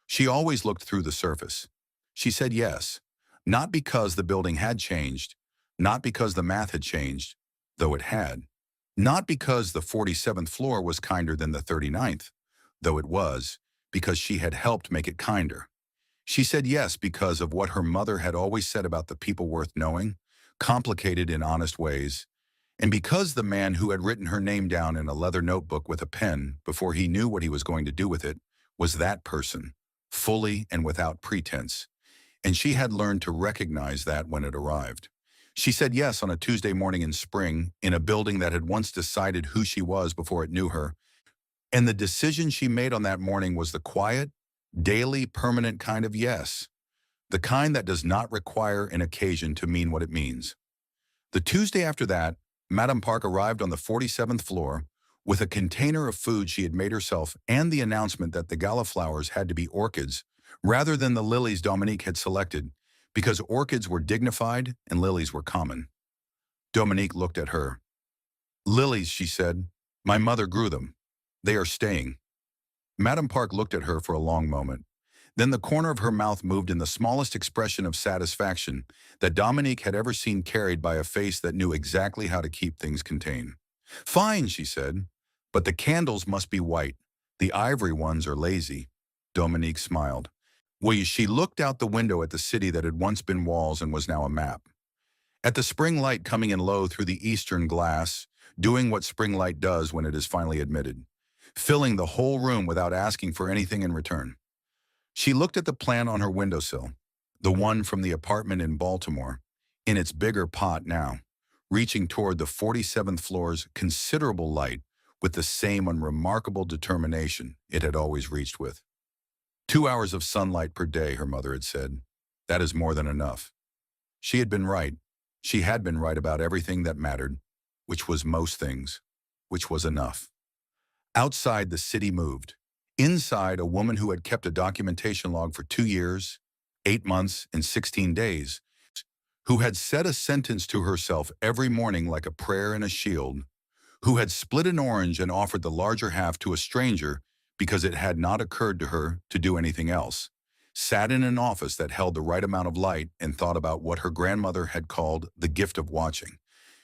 She always looked through the surface. She said yes, not because the building had changed, not because the math had changed, though it had, not because the 47th floor was kinder than the 39th, though it was, because she had helped make it kinder. She said yes because of what her mother had always said about the people worth knowing, complicated in honest ways, and because the man who had written her name down in a leather notebook with a pen before he knew what he was going to do with it was that person, fully and without pretense, and she had learned to recognize that when it arrived. She said yes on a Tuesday morning in spring in a building that had once decided who she was before it knew her, and the decision she made on that morning was the quiet, daily, permanent kind of yes, the kind that does not require an occasion to mean what it means. The Tuesday after that, Madame Park arrived on the 47th floor with a container of food she had made herself and the announcement that the gala flowers had to be orchids rather than the lilies Dominique had selected, because orchids were dignified and lilies were common. Dominique looked at her. "Lilies," she said. "My mother grew them. They are staying." Madame Park looked at her for a long moment. Then the corner of her mouth moved in the smallest expression of satisfaction that Dominique had ever seen carried by a face that knew exactly how to keep things contained. "Fine," she said, "but the candles must be white. The ivory ones are lazy." Dominique smiled. Well, she looked out the window at the city that had once been walls and was now a map. At the spring light coming in low through the eastern glass, doing what spring light does when it is finally admitted, filling the whole room without asking for anything in return. She looked at the plan on her windowsill, the one from the apartment in Baltimore, in its bigger pot now, reaching toward the 47th floor's considerable light with the same unremarkable determination it had always reached with. 2 hours of sunlight per day, her mother had said. That is more than enough. She had been right. She had been right about everything that mattered, which was most things, which was enough. Outside, the city moved. Inside, a woman who had kept a documentation log for 2 years, 8 months, and 16 days, who had said a sentence to herself every morning like a prayer and a shield, who had split an orange and offered the larger half to a stranger because it had not occurred to her to do anything else, sat in an office that held the right amount of light and thought about what her grandmother had called the gift of watching.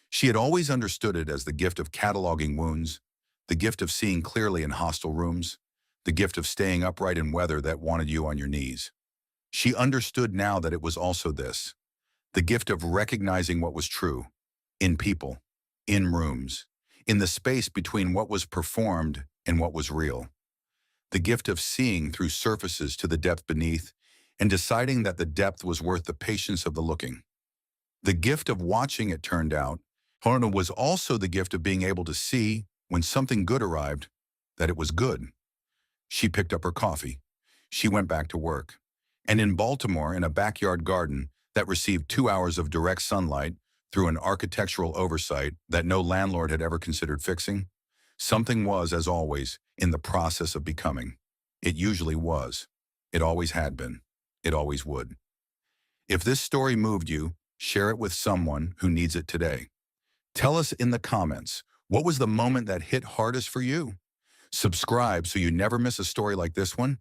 She had always understood it as the gift of cataloging wounds, the gift of seeing clearly in hostile rooms, the gift of staying upright in weather that wanted you on your knees. She understood now that it was also this, the gift of recognizing what was true, in people, in rooms, in the space between what was performed and what was real. The gift of seeing through surfaces to the depth beneath and deciding that the depth was worth the patience of the looking. The gift of watching it turned out, Horna was also the gift of being able to see, when something good arrived, that it was good. She picked up her coffee. She went back to work. And in Baltimore, in a backyard garden that received 2 hours of direct sunlight through an architectural oversight that no landlord had ever considered fixing, something was, as always, in the process of becoming. It usually was. It always had been. It always would. If this story moved you, share it with someone who needs it today. Tell us in the comments, what was the moment that hit hardest for you? Subscribe so you never miss a story like this one,